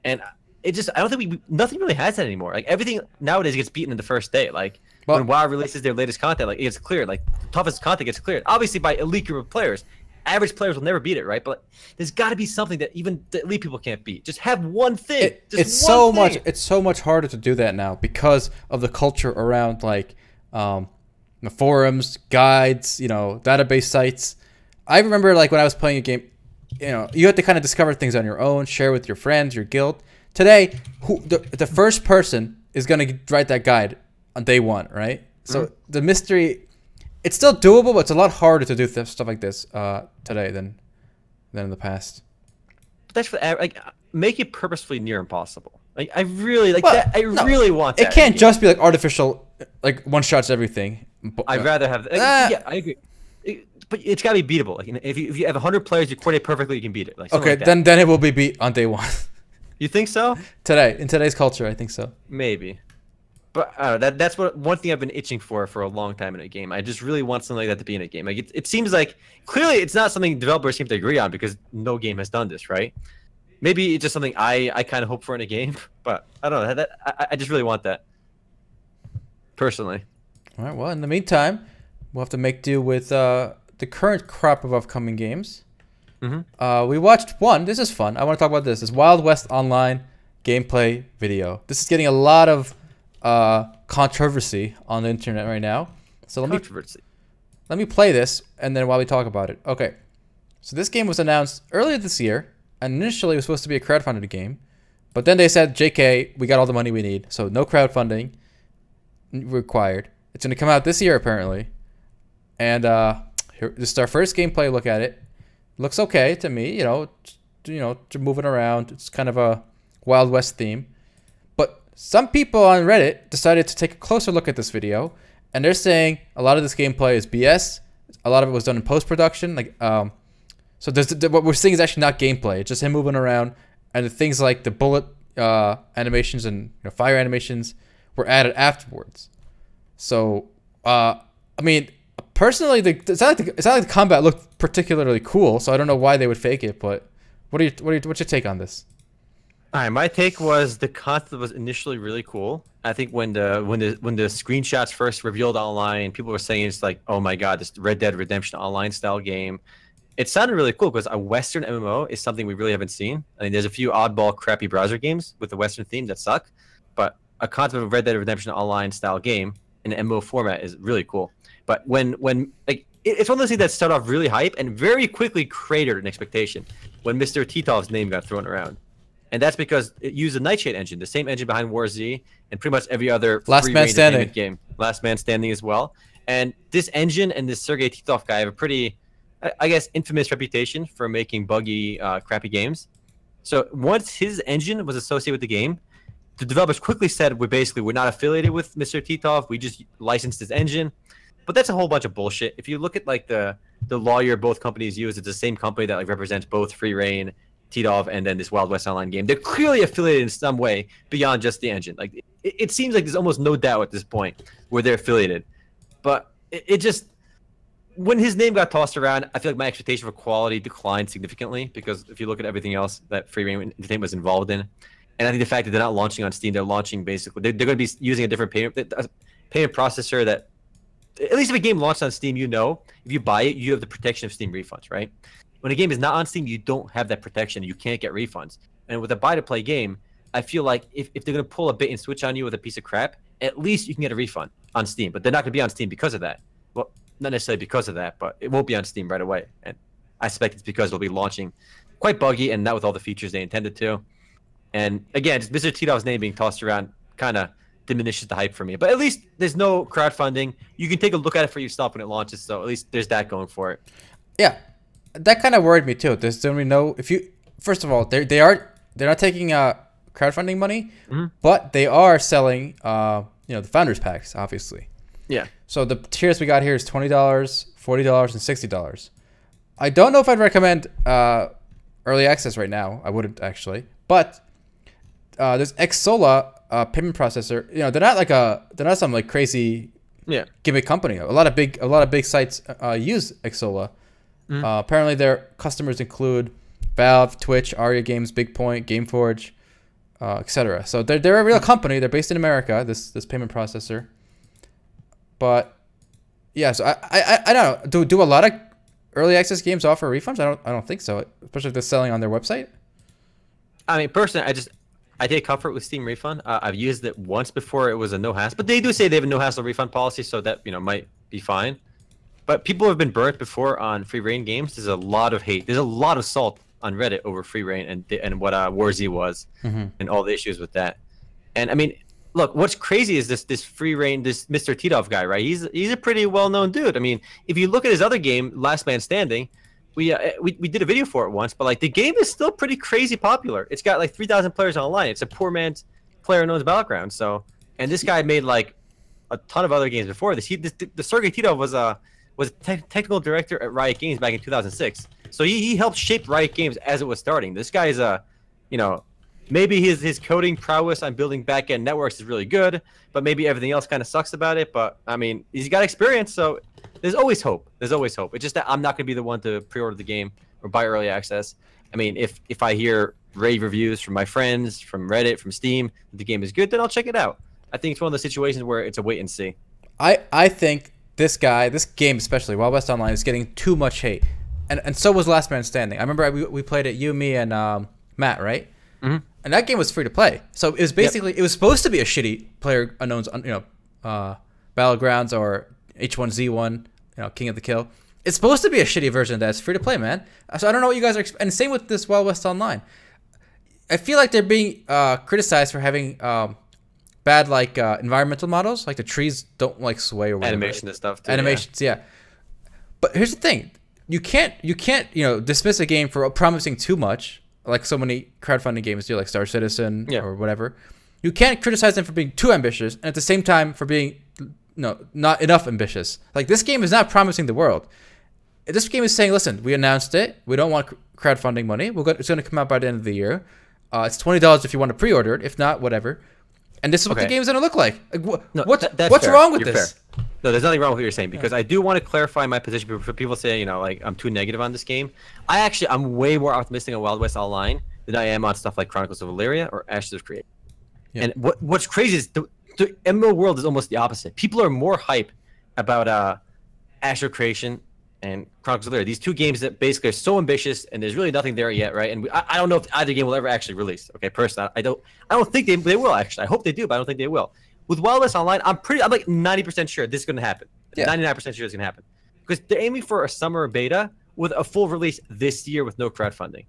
and it just, I don't think nothing really has that anymore. Like everything nowadays gets beaten in the first day. Like when WoW releases their latest content, like it gets cleared. Like the toughest content gets cleared, obviously by elite group of players. Average players will never beat it, right? But there's got to be something that even the elite people can't beat. Just have one thing. It's so much harder to do that now because of the culture around like the forums, guides, you know, database sites. I remember like when I was playing a game, you know, you had to kind of discover things on your own, share with your friends, your guild. Today, the first person is gonna write that guide on day one, right? So the mystery, it's still doable, but it's a lot harder to do stuff like this today than in the past. But that's for like make it purposefully near impossible. Like I really like that. I really want that. It can't just be like artificial, like one shots everything. I'd rather have. Yeah, I agree. But it's got to be beatable. Like if you have 100 players, you coordinate perfectly, you can beat it. Like okay, like then it will be beat on day one. You think so? In today's culture, I think so. Maybe, but I don't know, that's one thing I've been itching for a long time in a game. I just really want something like that to be in a game. Like it seems like clearly it's not something developers seem to agree on because no game has done this, right? Maybe it's just something I kind of hope for in a game, but I don't know. I just really want that personally. All right. Well, in the meantime, we'll have to make do with the current crop of upcoming games. We watched one. This is fun. I want to talk about this. This Wild West Online gameplay video. This is getting a lot of controversy on the internet right now. So let me play this, and then while we talk about it. Okay. So this game was announced earlier this year, and initially it was supposed to be a crowdfunded game, but then they said, "JK, we got all the money we need, so no crowdfunding required." It's going to come out this year apparently, and here, this is our first gameplay look at it. Looks okay to me, you know, moving around. It's kind of a Wild West theme. But some people on Reddit decided to take a closer look at this video, and they're saying a lot of this gameplay is BS. A lot of it was done in post-production. Like, so what we're seeing is actually not gameplay. It's just him moving around, and the things like the bullet animations and fire animations were added afterwards. So, I mean, personally, it's not like the combat looked particularly cool, so I don't know why they would fake it. But what's your take on this? All right, my take was the concept was initially really cool. I think when the screenshots first revealed online, people were saying it's like, oh my god, this Red Dead Redemption Online style game. It sounded really cool because a Western MMO is something we really haven't seen. I mean, there's a few oddball, crappy browser games with the Western theme that suck, but a concept of Red Dead Redemption Online style game in an MMO format is really cool. But when like it's one of those things that started off really hype and very quickly cratered an expectation when Mr. Titov's name got thrown around, and that's because it used a Nightshade engine, the same engine behind War Z and pretty much every other Last Man Standing game, Last Man Standing as well. And this engine and this Sergey Titov guy have a pretty, I guess, infamous reputation for making buggy, crappy games. So once his engine was associated with the game, the developers quickly said we're not affiliated with Mr. Titov. We just licensed his engine. But that's a whole bunch of bullshit. If you look at like the lawyer both companies use, it's the same company that like represents both Free Reign, Titov, and then this Wild West Online game. They're clearly affiliated in some way beyond just the engine. Like it seems like there's almost no doubt at this point where they're affiliated. But it just, when his name got tossed around, I feel like my expectation for quality declined significantly because if you look at everything else that Free Reign Entertainment was involved in, and I think the fact that they're not launching on Steam, they're launching basically, they're going to be using a different payment processor that, at least if a game launched on Steam, if you buy it, you have the protection of Steam refunds, right? When a game is not on Steam, you don't have that protection. You can't get refunds. And with a buy-to-play game, I feel like if they're going to pull a bait and switch on you with a piece of crap, at least you can get a refund on Steam. But they're not going to be on Steam because of that. Well, not necessarily because of that, but it won't be on Steam right away. And I suspect it's because they'll be launching quite buggy and not with all the features they intended to. And again, just Mr. Titov's name being tossed around kind of diminishes the hype for me. But at least there's no crowdfunding. You can take a look at it for yourself when it launches. So at least there's that going for it. Yeah, that kind of worried me too. There's only no, if you, first of all, they're not taking crowdfunding money, but they are selling the founders packs, obviously. Yeah. So the tiers we got here is $20, $40, and $60. I don't know if I'd recommend early access right now. I wouldn't actually, but there's Xsola payment processor. You know, they're not some like crazy gimmick company. A lot of big sites use Xsola. Apparently, their customers include Valve, Twitch, Aria Games, BigPoint, GameForge, etc. So they're a real company. They're based in America. This payment processor. But yeah, so I don't know. Do a lot of early access games offer refunds? I don't think so. Especially if they're selling on their website. I mean, personally, I take comfort with Steam Refund. I've used it once before. It was a no hassle, but they do say they have a no hassle refund policy, so that might be fine. But people have been burnt before on free reign games. There's a lot of hate. There's a lot of salt on Reddit over free reign and what Warzy was and all the issues with that. And I mean, look, what's crazy is this free reign, this Mr. Titov guy, right? He's a pretty well known dude. I mean, if you look at his other game, Last Man Standing, we did a video for it once, but like the game is still pretty crazy popular. It's got like 3,000 players online. It's a poor man's PlayerUnknown's Battleground. So, and this guy made like a ton of other games before this. The Sergey Titov was technical director at Riot Games back in 2006. So he helped shape Riot Games as it was starting. This guy is maybe his coding prowess on building back-end networks is really good, but maybe everything else kind of sucks about it. But I mean, he's got experience, so there's always hope. There's always hope. It's just that I'm not going to be the one to pre-order the game or buy early access. I mean, if I hear rave reviews from my friends, from Reddit, from Steam, that the game is good, then I'll check it out. I think it's one of those situations where it's a wait and see. I think this game especially, Wild West Online, is getting too much hate. And so was Last Man Standing. I remember we played it, you, me, and Matt, right? And that game was free to play. So it was basically, it was supposed to be a shitty PlayerUnknown's, Battlegrounds or H1Z1, King of the Kill. It's supposed to be a shitty version of that. It's free to play, man. So I don't know what you guys are, and same with this Wild West Online. I feel like they're being criticized for having bad environmental models, like the trees don't sway or whatever. Animation and stuff too. Animations, yeah. But here's the thing. You can't dismiss a game for promising too much, like so many crowdfunding games do, like Star Citizen or whatever. You can't criticize them for being too ambitious, and at the same time for being not enough ambitious. Like, this game is not promising the world. This game is saying, listen, we announced it. We don't want crowdfunding money. It's going to come out by the end of the year. It's $20 if you want to pre-order it. If not, whatever. And this is what the game is going to look like. What's fair. wrong with You're this? Fair. No, there's nothing wrong with what you're saying, because I do want to clarify my position for people saying, I'm too negative on this game. I'm way more optimistic on Wild West Online than I am on stuff like Chronicles of Valeria or Ashes of Creation. Yeah. And what's crazy is the MMO world is almost the opposite. People are more hype about Ashes of Creation and Chronicles of Valeria. These two games that basically are so ambitious, and there's really nothing there yet, right? And I don't know if either game will ever actually release. Okay, personally, I don't think they will actually. I hope they do, but I don't think they will. With Wild West Online, I'm like 90% sure this is going to happen. 99% sure it's going to happen, because they're aiming for a summer beta with a full release this year with no crowdfunding.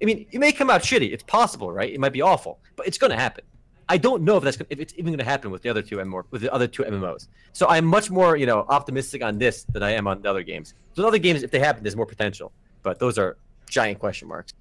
I mean, it may come out shitty. It's possible, right? It might be awful, but it's going to happen. I don't know if it's even going to happen with the other two MMOs. So I'm much more optimistic on this than I am on the other games. So other games, if they happen, there's more potential, but those are giant question marks.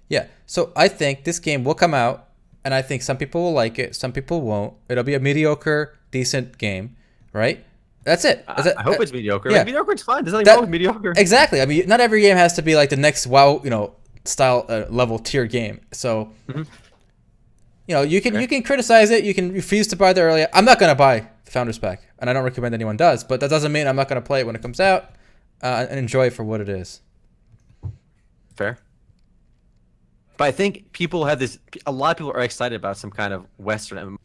Yeah. So I think this game will come out, and I think some people will like it, some people won't. It'll be a mediocre, decent game, right? That's it. I hope it's mediocre. Yeah. Like, mediocre is fine. There's nothing wrong with mediocre. Exactly. I mean, not every game has to be like the next WoW, style level tier game. So, you can criticize it. You can refuse to buy the early. I'm not gonna buy the Founders Pack, and I don't recommend anyone does. But that doesn't mean I'm not gonna play it when it comes out and enjoy it for what it is. Fair. But I think people have this. A lot of people are excited about some kind of Western MMO,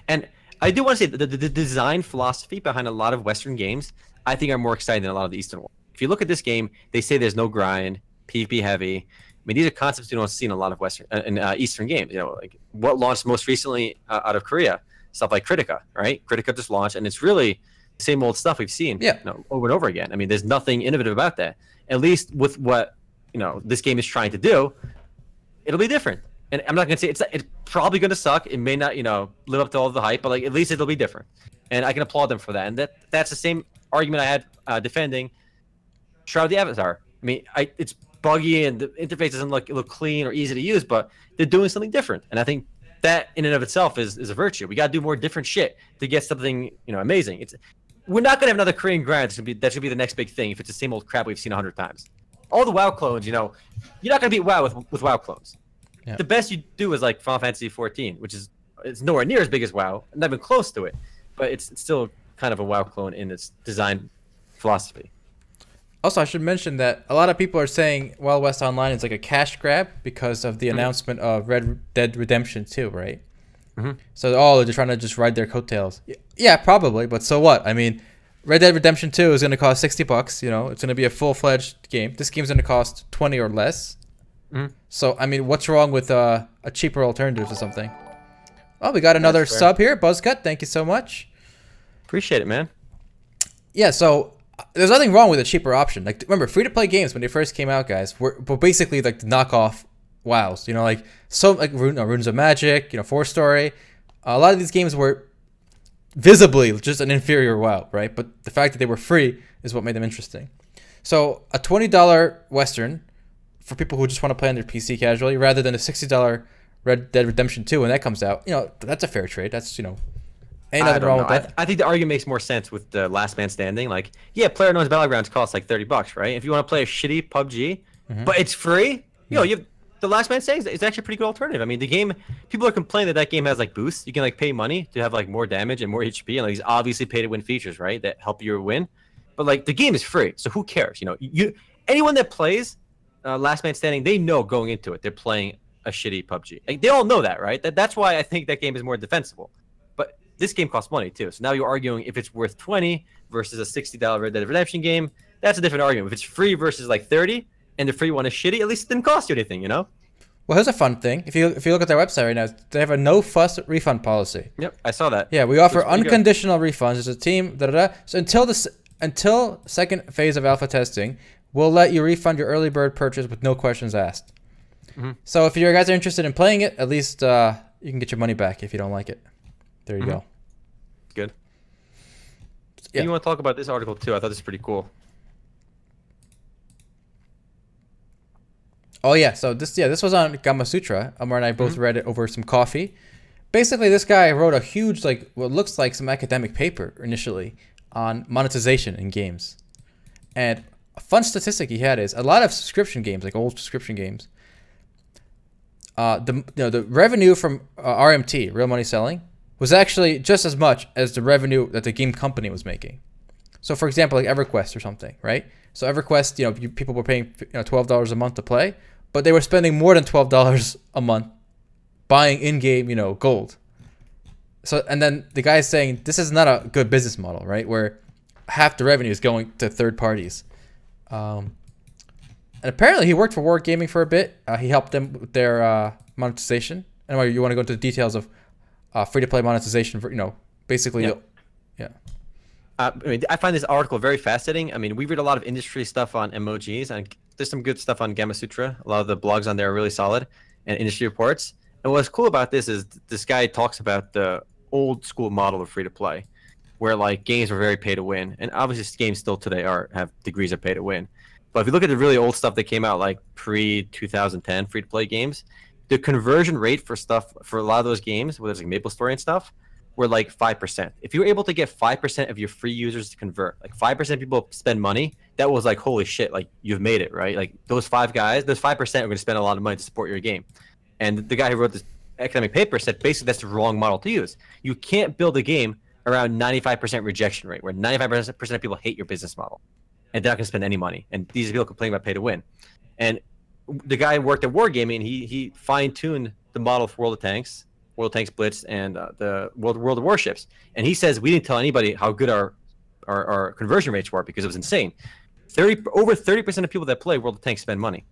and I do want to say that the design philosophy behind a lot of Western games, I think, are more exciting than a lot of the Eastern ones. If you look at this game, they say there's no grind, PvP heavy. I mean, these are concepts you don't see in a lot of Western and Eastern games. Like what launched most recently out of Korea, stuff like Critica, right? Critica just launched, and it's really the same old stuff we've seen over and over again. I mean, there's nothing innovative about that. At least with what this game is trying to do, it'll be different. And I'm not gonna say it's probably gonna suck. It may not live up to all of the hype, but like at least it'll be different. And I can applaud them for that. And that's the same argument I had defending Shroud of the Avatar. I mean, it's buggy and the interface doesn't look clean or easy to use, but they're doing something different. And I think that in and of itself is a virtue. We got to do more different shit to get something amazing. We're not gonna have another Korean grind. That should be the next big thing if it's the same old crap we've seen 100 times. all the WoW clones, you know, you're not gonna beat WoW with WoW clones. Yeah. The best you do is like Final Fantasy 14, which is it's nowhere near as big as WoW, not even close to it, but it's still kind of a WoW clone in its design philosophy. Also, I should mention that a lot of people are saying Wild West Online is like a cash grab because of the announcement of Red Dead Redemption 2, right? So, they're just trying to just ride their coattails. Yeah, probably, but so what? I mean, Red Dead Redemption 2 is going to cost $60, you know? It's going to be a full-fledged game. This game's going to cost 20 or less. So, I mean, what's wrong with a cheaper alternative or something? Oh, we got another sub here. Buzzcut, thank you so much. Appreciate it, man. Yeah, so there's nothing wrong with a cheaper option. Like, remember, free-to-play games when they first came out, guys, were basically like the knockoff WoWs. You know, like Runes of Magic, you know, 4-Story. A lot of these games were visibly just an inferior WoW, right? But the fact that they were free is what made them interesting. So a $20 Western for people who just want to play on their PC casually, rather than a $60 Red Dead Redemption 2 when that comes out, you know, that's a fair trade. That's, you know, ain't nothing wrong with that. I think the argument makes more sense with the Last Man Standing. Like, yeah, PlayerUnknown's Battlegrounds costs like $30, right? If you want to play a shitty PUBG, but it's free, you know, you have the Last Man Standing is actually a pretty good alternative. I mean, the game, people are complaining that game has like boosts. You can like pay money to have like more damage and more HP, and like these obviously pay to win features, right? That help you win. But like the game is free, so who cares? You know, anyone that plays Last Man Standing, they know going into it they're playing a shitty PUBG. Like, they all know that, right? That's why I think that game is more defensible. But this game costs money too, so now you're arguing if it's worth 20 versus a $60 Red Dead Redemption game. That's a different argument. If it's free versus like 30, and the free one is shitty, at least it didn't cost you anything, you know? Well, here's a fun thing. If you look at their website right now, they have a no-fuss refund policy. Yep, I saw that. Yeah, we offer unconditional refunds as a team. So until second phase of alpha testing, we'll let you refund your early bird purchase with no questions asked. So if you guys are interested in playing it, at least you can get your money back if you don't like it. There you go. Good. Yeah. You want to talk about this article too? I thought this was pretty cool. Oh yeah, so this was on Gamasutra. Amar and I both read it over some coffee. Basically, this guy wrote a huge, like, what looks like some academic paper initially on monetization in games. And a fun statistic he had is a lot of subscription games, like old subscription games, the revenue from RMT, real money selling, was actually just as much as the revenue that the game company was making. So, for example, like EverQuest or something, right? So EverQuest, you know, people were paying $12 a month to play, but they were spending more than $12 a month buying in-game, you know, gold. So, and then the guy's saying this is not a good business model, right? Where half the revenue is going to third parties. And apparently he worked for Wargaming for a bit. He helped them with their monetization. Anyway, you want to go into the details of free-to-play monetization for, you know, basically, yeah. I mean, I find this article very fascinating. I mean, we read a lot of industry stuff on emojis, and there's some good stuff on Gamasutra. A lot of the blogs on there are really solid, and industry reports. And what's cool about this is this guy talks about the old school model of free-to-play, where like games were very pay-to-win, and obviously games still today have degrees of pay-to-win. But if you look at the really old stuff that came out like pre-2010 free-to-play games, the conversion rate for stuff for a lot of those games, whether it's like MapleStory and stuff, were like 5%. If you were able to get 5% of your free users to convert, like 5% of people spend money, that was like, holy shit, like you've made it, right? Like those 5% are going to spend a lot of money to support your game. And the guy who wrote this academic paper said basically that's the wrong model to use. You can't build a game around 95% rejection rate, where 95% of people hate your business model, and they're not going to spend any money. And these people complain about pay to win. And the guy worked at Wargaming, and he fine-tuned the model for World of Tanks Blitz, and the World of Warships. And he says we didn't tell anybody how good our conversion rates were because it was insane. Over 30% of people that play World of Tanks spend money,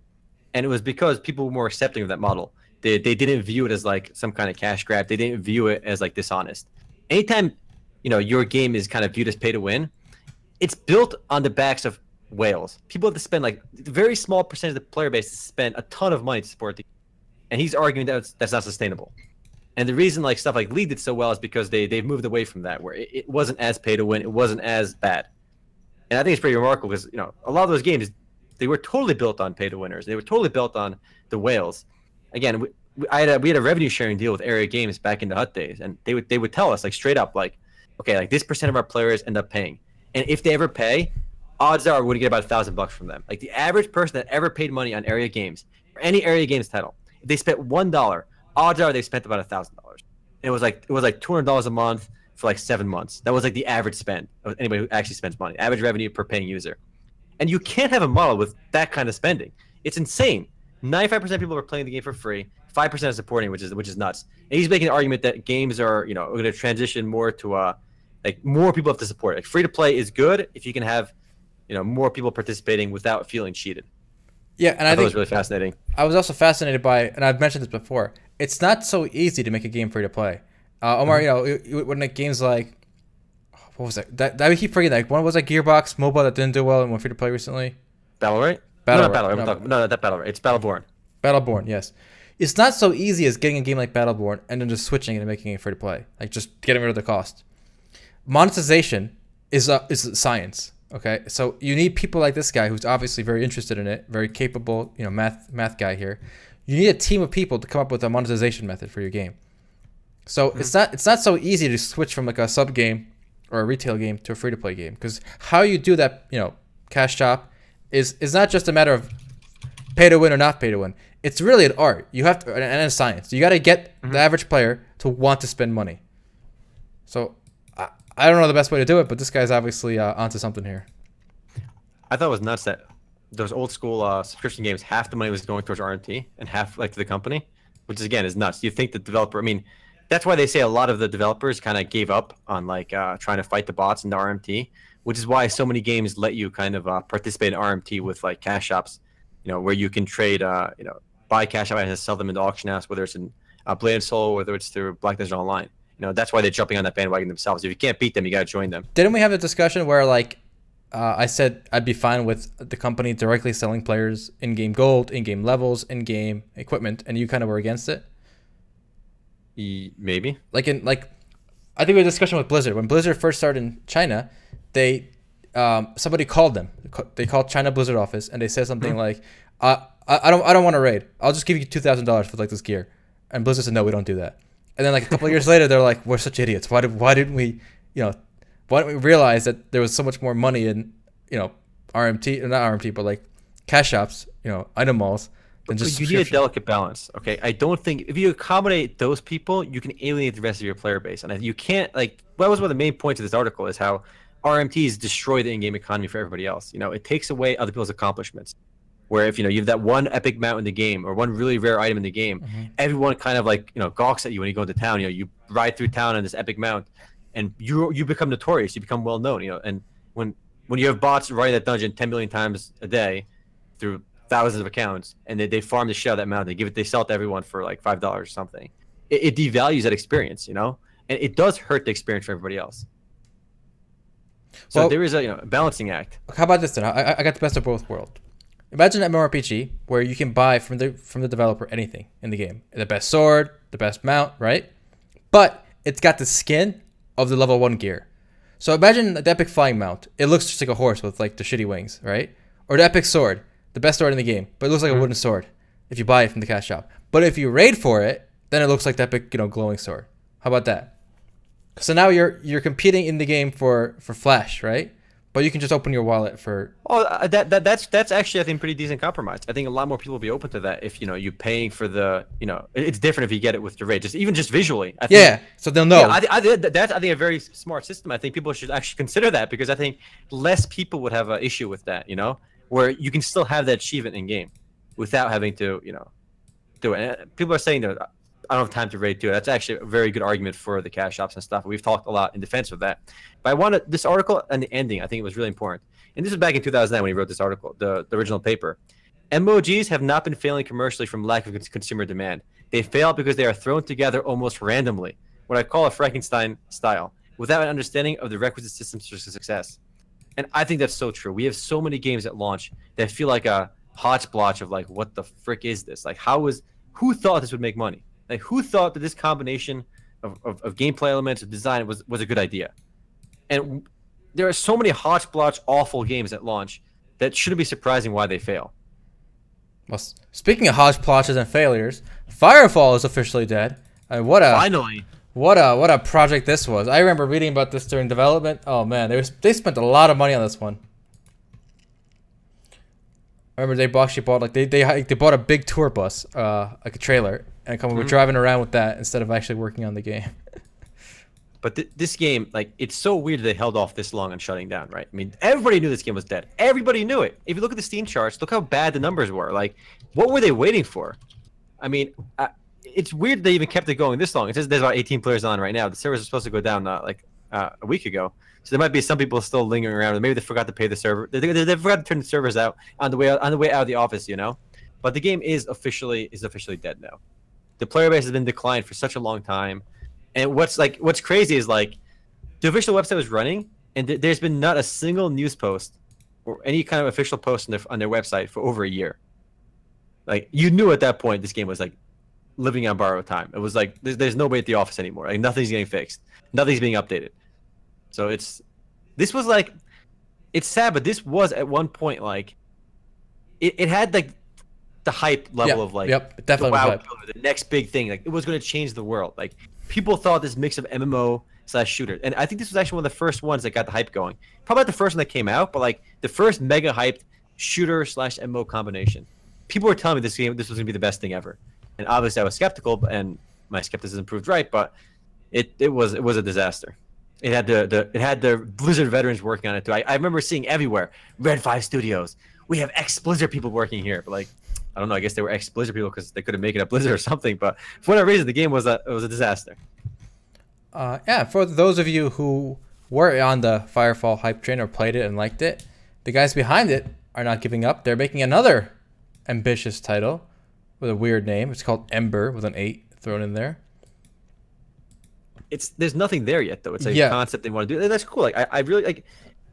and it was because people were more accepting of that model. They didn't view it as like some kind of cash grab. They didn't view it as like dishonest. Anytime your game is kind of viewed as pay to win, it's built on the backs of whales. People have to spend like a very small percentage of the player base to spend a ton of money to support the game. And he's arguing that that's not sustainable. And the reason like stuff like League did so well is because they've moved away from that, where it wasn't as pay to win, it wasn't as bad. And I think it's pretty remarkable because a lot of those games, they were totally built on pay to winners. They were totally built on the whales. Again, we had a revenue sharing deal with Area Games back in the Hut days, and they would tell us like straight up like, okay, like this percent of our players end up paying, and if they ever pay, odds are we're gonna get about $1,000 from them. Like the average person that ever paid money on area games or any area games title, if they spent $1, odds are they spent about $1,000. It was like $200 a month for like 7 months. That was like the average spend of anybody who actually spends money. Average revenue per paying user. And you can't have a model with that kind of spending. It's insane. 95% of people are playing the game for free. 5% are supporting, which is nuts. And he's making an argument that games are, going to transition more to like more people have to support it. Like free to play is good if you can have, more people participating without feeling cheated. Yeah, and I think it was really fascinating. I was also fascinated by, and I've mentioned this before, it's not so easy to make a game free to play. Omar, when like games like, what was that? I keep forgetting. Like one was like Gearbox mobile that didn't do well and went free to play recently. Battle.right? Not Battle.right. No, not Battle.right. It's Battleborn. Battleborn, yes. It's not so easy as getting a game like Battleborn and then just switching it and making it free to play. Like just getting rid of the cost. Monetization is science. Okay, so you need people like this guy who's obviously very interested in it, very capable, math guy here. You need a team of people to come up with a monetization method for your game. So it's not so easy to switch from like a sub game or a retail game to a free to play game, because how you do that, cash shop is not just a matter of pay to win or not pay to win. It's really an art. You have to, and a science. You got to get the average player to want to spend money. So I don't know the best way to do it, but this guy's obviously onto something here. I thought it was nuts that those old school subscription games, half the money was going towards RMT and half like to the company, which again is nuts. You think the developer? I mean, that's why they say a lot of the developers kind of gave up on like trying to fight the bots in the RMT, which is why so many games let you kind of participate in RMT with like cash shops, where you can trade, buy cash shop and sell them in the auction house, whether it's in Blade and Soul, whether it's through Black Desert Online. That's why they're jumping on that bandwagon themselves. If you can't beat them, you got to join them. Didn't we have a discussion where like I said I'd be fine with the company directly selling players in-game gold, in-game levels, in-game equipment, and you kind of were against it? Maybe. I think we had a discussion with Blizzard. When Blizzard first started in China, they somebody called them. They called China Blizzard office and they said something like, I don't want to raid. I'll just give you $2,000 for like this gear. And Blizzard said, no, we don't do that. And then like a couple of years later, they're like, we're such idiots. Why didn't we realize that there was so much more money in, RMT, or not RMT, but like cash shops, item malls. But you need a delicate balance, okay? I don't think if you accommodate those people, you can alienate the rest of your player base. And you can't, like, that was one of the main points of this article is how RMTs destroy the in-game economy for everybody else. It takes away other people's accomplishments. Where if you have that one epic mount in the game or one really rare item in the game, everyone kind of like gawks at you when you go into town. You ride through town on this epic mount, and you become notorious. You become well known. And when you have bots running that dungeon 10 million times a day through thousands of accounts, and they farm the shit out of that mount, they sell it to everyone for like $5 or something. It devalues that experience, and it does hurt the experience for everybody else. So there is a balancing act. How about this then? I got the best of both worlds. Imagine an MMORPG where you can buy from the developer anything in the game. The best sword, the best mount, right? But it's got the skin of the level 1 gear. So imagine the epic flying mount. It looks just like a horse with like the shitty wings, right? Or the epic sword, the best sword in the game, but it looks like a wooden sword if you buy it from the cash shop. But if you raid for it, then it looks like the epic, glowing sword. How about that? So now you're competing in the game for flash, right? But you can just open your wallet for. Oh, that's actually I think pretty decent compromise. I think a lot more people will be open to that if you're paying for the it's different if you get it with the raid, just visually. I think, so they'll know. Yeah, that's I think a very smart system. I think people should actually consider that because I think less people would have an issue with that. Where you can still have that achievement in game without having to do it. And people are saying that I don't have time to raid too. That's actually a very good argument for the cash shops and stuff. We've talked a lot in defense of that. But I wanted this article and the ending. I think it was really important. And this was back in 2009 when he wrote this article, the original paper. MMOGs have not been failing commercially from lack of consumer demand. They fail because they are thrown together almost randomly, what I call a Frankenstein style, without an understanding of the requisite systems for success. And I think that's so true. We have so many games at launch that feel like a hodgepodge of like, what the frick is this? Like, who thought this would make money? Like, who thought that this combination of gameplay elements, of design was a good idea? And there are so many hodgepodge, awful games at launch that shouldn't be surprising why they fail. Well, speaking of hodgepodges and failures, Firefall is officially dead. Finally. What a project this was. I remember reading about this during development. Oh man, they spent a lot of money on this one. I remember they actually bought like they bought a big tour bus, like a trailer, and we're driving around with that instead of actually working on the game. But this game, like, it's so weird that they held off this long on shutting down, right? I mean, everybody knew this game was dead. Everybody knew it. If you look at the Steam charts, look how bad the numbers were. Like, what were they waiting for? I mean, it's weird they even kept it going this long. It says there's about 18 players on right now. The servers are supposed to go down a week ago. So there might be some people still lingering around, and maybe they forgot to pay the server. They forgot to turn the servers out on the way out of the office, you know. But the game is officially dead now. The player base has been declined for such a long time. And what's crazy is like the official website was running, and there's been not a single news post or any kind of official post on their website for over a year. Like, you knew at that point this game was like living on borrowed time. It was like there's nobody at the office anymore. Like, nothing's getting fixed, nothing's being updated. So it's sad, but this was at one point like it had like the hype level of like definitely the WoW killer, the next big thing. Like, it was going to change the world. Like, people thought this mix of MMO/shooter, and I think this was actually one of the first ones that got the hype going. Probably not the first one that came out, but like the first mega hyped shooter/MMO combination. People were telling me this was going to be the best thing ever, and obviously I was skeptical, and my skepticism proved right. But it was a disaster. It had the Blizzard veterans working on it too. I remember seeing everywhere Red 5 Studios. We have ex-Blizzard people working here, but like, I don't know. I guess they were ex-Blizzard people because they couldn't make it at Blizzard or something. But for whatever reason, the game was a disaster. Yeah, for those of you who were on the Firefall hype train or played it and liked it, the guys behind it are not giving up. They're making another ambitious title with a weird name. It's called Ember with an 8 thrown in there. There's nothing there yet though. It's a concept they want to do. That's cool. Like, I really like.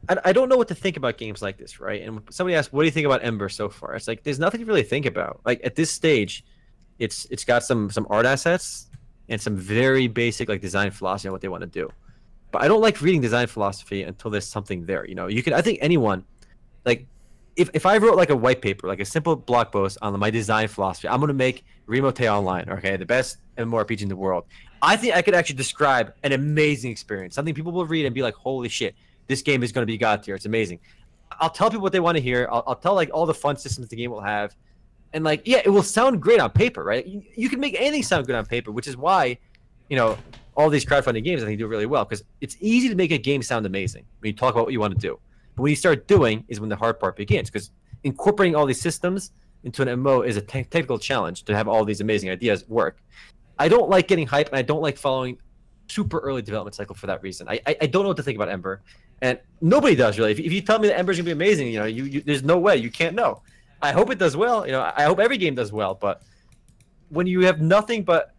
I don't know what to think about games like this, right? And somebody asked, "What do you think about Ember so far?" It's like there's nothing to really think about. Like, at this stage, it's got some art assets and some very basic like design philosophy on what they want to do. But I don't like reading design philosophy until there's something there. You know, I think anyone, like, if I wrote like a white paper, like a simple blog post on my design philosophy, I'm gonna make Remote Online, okay, the best MMORPG in the world. I think I could actually describe an amazing experience, something people will read and be like, "Holy shit, this game is going to be god tier. It's amazing." I'll tell people what they want to hear. I'll tell like all the fun systems the game will have, and like, yeah, it will sound great on paper, right? You can make anything sound good on paper, which is why, you know, all these crowdfunding games I think do really well, because it's easy to make a game sound amazing when you talk about what you want to do. But when you start doing is when the hard part begins, because incorporating all these systems into an MMO is a technical challenge to have all these amazing ideas work. I don't like getting hype, and I don't like following super early development cycle for that reason. I don't know what to think about Ember, and nobody does really. If you tell me that Ember's gonna be amazing, you know, there's no way. You can't know. I hope it does well. You know, I hope every game does well. But when you have nothing but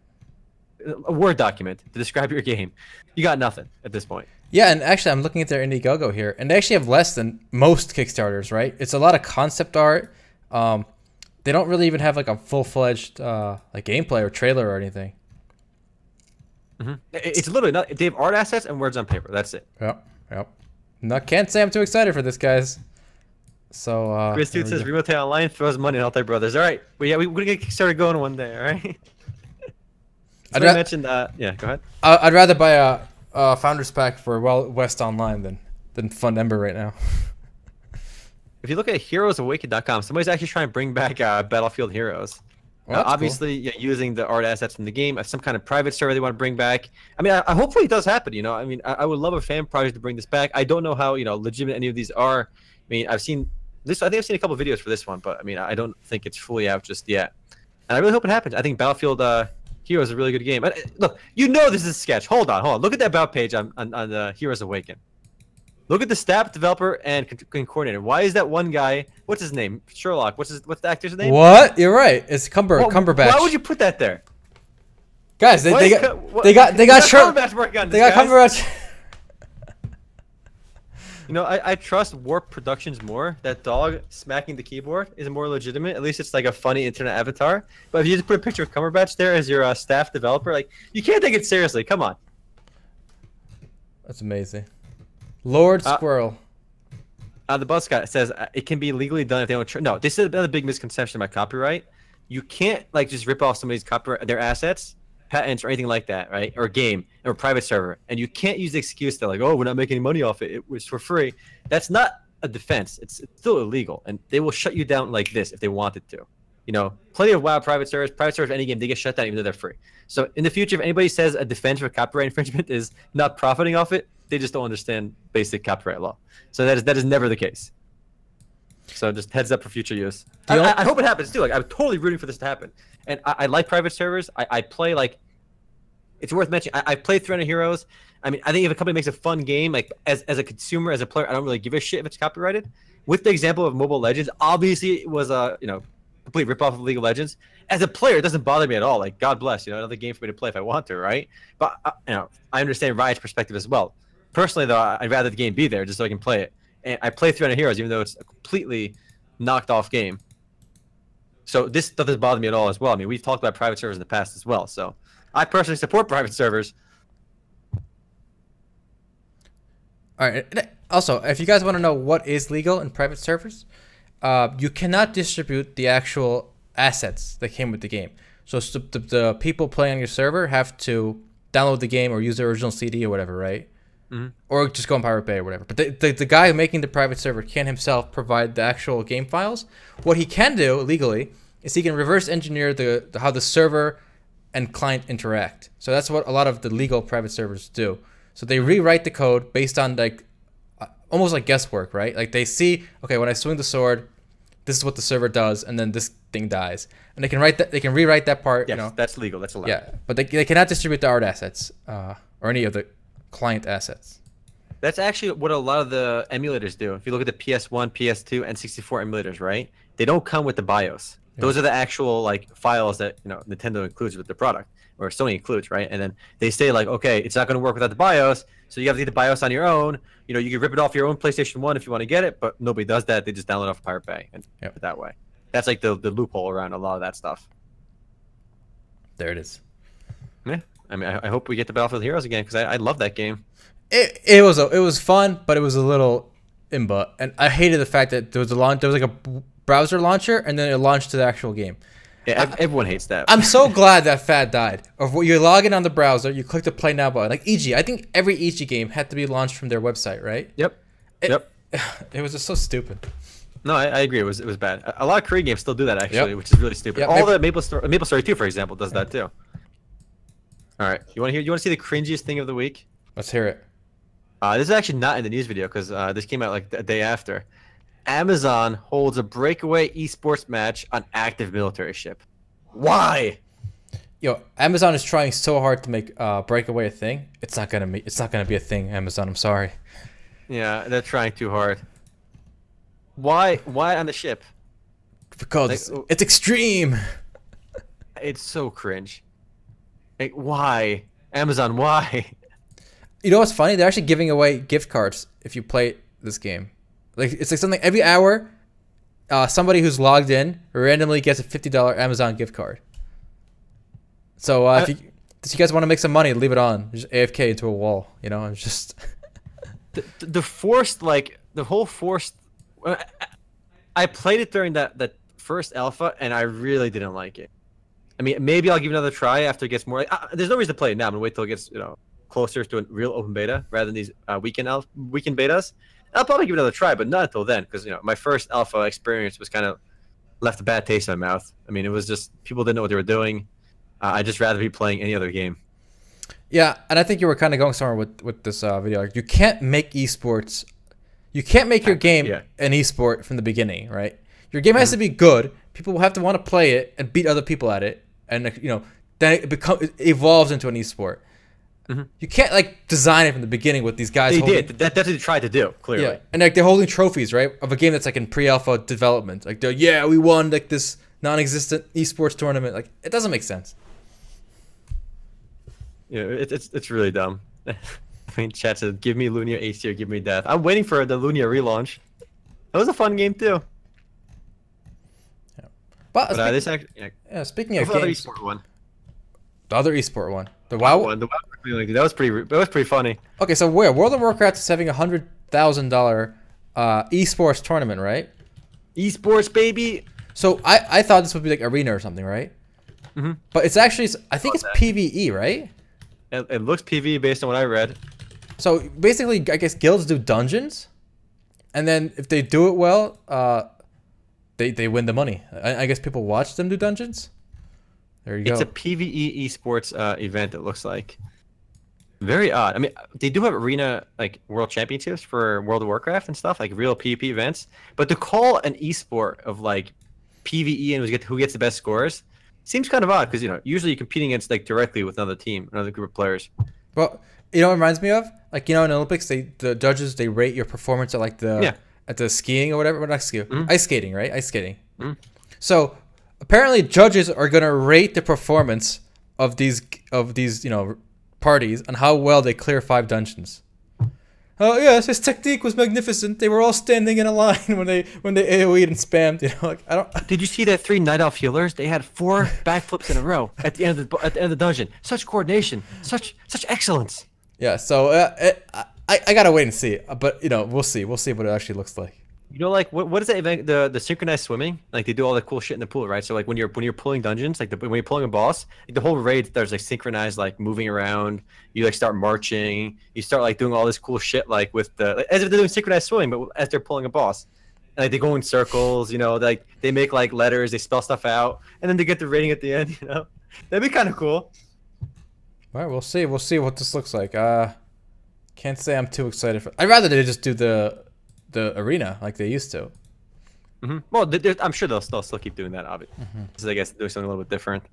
a Word document to describe your game, you got nothing at this point. Yeah, and actually, I'm looking at their Indiegogo here, and they actually have less than most Kickstarters, right? It's a lot of concept art. They don't really even have like a full-fledged like gameplay or trailer or anything. Mm-hmm. It's literally not. They have art assets and words on paper. That's it. Yep. Can't say I'm too excited for this, guys. So Chris Dude says Remote Online throws money at Altai Brothers. All right. Well, yeah, we're gonna get Kickstarter going one day. All right. I mentioned yeah, go ahead. I'd rather buy a Founders Pack for West Online than fund Ember right now. If you look at heroesawaken.com, somebody's actually trying to bring back Battlefield Heroes. Well, obviously, cool. Using the art assets from the game, some kind of private server they want to bring back. I mean, hopefully it does happen. You know, I mean, I would love a fan project to bring this back. I don't know how legitimate any of these are. I mean, I've seen this. I think I've seen a couple of videos for this one, but I mean, I don't think it's fully out just yet. And I really hope it happens. I think Battlefield Heroes is a really good game. Look, this is a sketch. Hold on. Look at that about page on the Heroes Awaken. Look at the staff, developer, and coordinator. Why is that one guy? What's his name? Sherlock. What's the actor's name? What? You're right. It's Cumberbatch. Why would you put that there, guys? They got Sherlock. They got Cumberbatch. I trust Warp Productions more. That dog smacking the keyboard is more legitimate. At least it's like a funny internet avatar. But if you just put a picture of Cumberbatch there as your staff developer, like, you can't take it seriously. Come on. That's amazing. Lord Squirrel. The Buzzcott says it can be legally done if they don't. No, this is another big misconception about copyright. You can't just rip off somebody's copyright, their assets, patents, or anything like that, right? Or game or private server, and you can't use the excuse that like, oh, we're not making any money off it. It was for free. That's not a defense. It's still illegal, and they will shut you down like this if they wanted to. You know, plenty of WoW private servers of any game, they get shut down even though they're free. So in the future, if anybody says a defense for copyright infringement is not profiting off it, they just don't understand basic copyright law. So that is never the case. So just heads up for future use. I hope it happens too. Like, I'm totally rooting for this to happen. And I like private servers. I play, like, it's worth mentioning. I played 300 Heroes. I mean, I think if a company makes a fun game, like as a consumer, as a player, I don't really give a shit if it's copyrighted. With the example of Mobile Legends, obviously it was a complete ripoff of League of Legends. As a player, it doesn't bother me at all. Like, God bless, another game for me to play if I want to, right? But I understand Riot's perspective as well. Personally, though, I'd rather the game be there just so I can play it. And I play 300 Heroes, even though it's a completely knocked off game. So this doesn't bother me at all as well. I mean, we've talked about private servers in the past as well. So I personally support private servers. All right. Also, if you guys want to know what is legal in private servers, you cannot distribute the actual assets that came with the game. So the people playing on your server have to download the game or use the original CD or whatever, right? Mm-hmm. Or just go on Pirate Bay or whatever. But the guy making the private server can himself provide the actual game files. What he can do legally is he can reverse engineer how the server and client interact. So that's what a lot of the legal private servers do. So they rewrite the code based on like almost like guesswork, right? Like they see, okay, when I swing the sword, this is what the server does, and then this thing dies, and they can write that. They can rewrite that part. Yes, that's legal. That's allowed. Yeah, but they cannot distribute the art assets or any of the client assets. That's actually what a lot of the emulators do. If you look at the PS1, PS2, and 64 emulators, right? They don't come with the BIOS. Yeah. Those are the actual like files that Nintendo includes with the product, or Sony includes, right? And then they say like, okay, it's not going to work without the BIOS, so you have to get the BIOS on your own. You can rip it off your own PlayStation 1 if you want to get it, but nobody does that. They just download it off Pirate Bay and do it that way. That's like the loophole around a lot of that stuff. There it is. Yeah. I mean, I hope we get the Battlefield Heroes again because I love that game. It was fun, but it was a little imba, and I hated the fact that there was like a browser launcher, and then it launched to the actual game. Yeah, everyone hates that. I'm so glad that fad died. Or you log in on the browser, you click the play now button. Like EG, I think every EG game had to be launched from their website, right? Yep. It was just so stupid. No, I agree. It was bad. A lot of Korean games still do that actually, which is really stupid. All the Maple Story 2, for example, does that too. All right, you want to see the cringiest thing of the week? Let's hear it. This is actually not in the news video because this came out like a day after. Amazon holds a breakaway esports match on active military ship. Why? Yo, Amazon is trying so hard to make breakaway a thing. It's not gonna be a thing, Amazon. I'm sorry. Yeah, they're trying too hard. Why on the ship? Because it's extreme. It's so cringe. Like, why? Amazon, why? You know what's funny? They're actually giving away gift cards if you play this game. Like it's like something every hour, somebody who's logged in randomly gets a $50 Amazon gift card. So if you guys want to make some money, leave it on. Just AFK into a wall. It's just the forced, like the whole forced. I played it during that first alpha, and I really didn't like it. I mean, maybe I'll give it another try after it gets more. There's no reason to play it now. I'm gonna wait till it gets closer to a real open beta rather than these weekend betas. I'll probably give it another try, but not until then, because my first alpha experience was kind of left a bad taste in my mouth. I mean, it was just people didn't know what they were doing. I'd just rather be playing any other game. Yeah, and I think you were kind of going somewhere with this video. Like, you can't make esports. You can't make your game an esport from the beginning, right? Your game has to be good. People will have to want to play it and beat other people at it, and then it evolves into an esport. Mm-hmm. You can't like design it from the beginning with these guys. That's what they tried to do, clearly. Yeah, and like they're holding trophies, right, of a game that's like in pre-alpha development. Like, we won like this non-existent esports tournament. Like, it doesn't make sense. Yeah, it's really dumb. I mean, chat said, "Give me Lunia AC or give me death." I'm waiting for the Lunia relaunch. That was a fun game too. Yeah, but this actually, speaking of the games, the other esport one, the WoW one, that was pretty funny. Okay, so World of Warcraft is having $100,000 esports tournament, right? Esports, baby. So I thought this would be like arena or something, right? Mm-hmm. But it's actually, I think it's PvE, right? It looks PvE based on what I read. So basically, I guess guilds do dungeons, And then if they do it well, they win the money. I guess people watch them do dungeons. There you go. It's a PvE esports event. It looks like very odd. I mean, they do have arena like world championships for World of Warcraft and stuff, like real PvP events. But to call an esport of like PvE and who gets the best scores seems kind of odd because usually you're competing against like directly with another team, another group of players. Well, it reminds me of like in Olympics, the judges they rate your performance at like the skiing or whatever. Not skiing, ice skating, right? Ice skating. So apparently, judges are gonna rate the performance of these parties on how well they clear 5 dungeons. Oh yes, his technique was magnificent. They were all standing in a line when they AoE'd and spammed. Like I don't. Did you see that 3 Night Elf healers? They had 4 backflips in a row at the end of the dungeon. Such coordination, such excellence. Yeah. So I gotta wait and see. But we'll see. We'll see what it actually looks like. Like what is that event? The synchronized swimming. Like they do all the cool shit in the pool, right? So like when you're pulling dungeons, like when you're pulling a boss, like, the whole raid there's like synchronized like moving around. You like start marching. You start like doing all this cool shit like with as if they're doing synchronized swimming, but as they're pulling a boss. And, like they go in circles. Like they make like letters. They spell stuff out, and then they get the rating at the end. That'd be kind of cool. All right, we'll see. We'll see what this looks like. Can't say I'm too excited for. I'd rather they just do the arena like they used to. Well, I'm sure they'll still keep doing that, obviously. So I guess doing something a little bit different.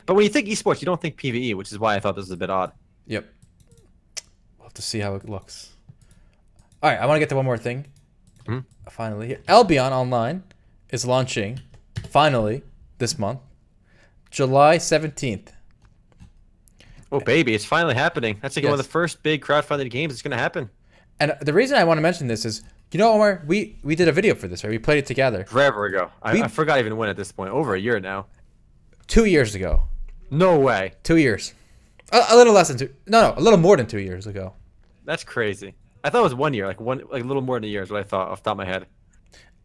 But when you think esports, you don't think PvE, which is why I thought this was a bit odd. Yep. We'll have to see how it looks. All right, I want to get to one more thing. Finally, Albion Online is launching finally this month, July 17th. Oh baby, it's finally happening. That's like one of the first big crowdfunded games that's gonna happen. And the reason I want to mention this is, Omar, we did a video for this, right? We played it together. Forever ago. I forgot even when at this point. Over a year now. 2 years ago. No way. 2 years. A little less than 2. No, a little more than 2 years ago. That's crazy. I thought it was 1 year, like a little more than a year is what I thought off the top of my head.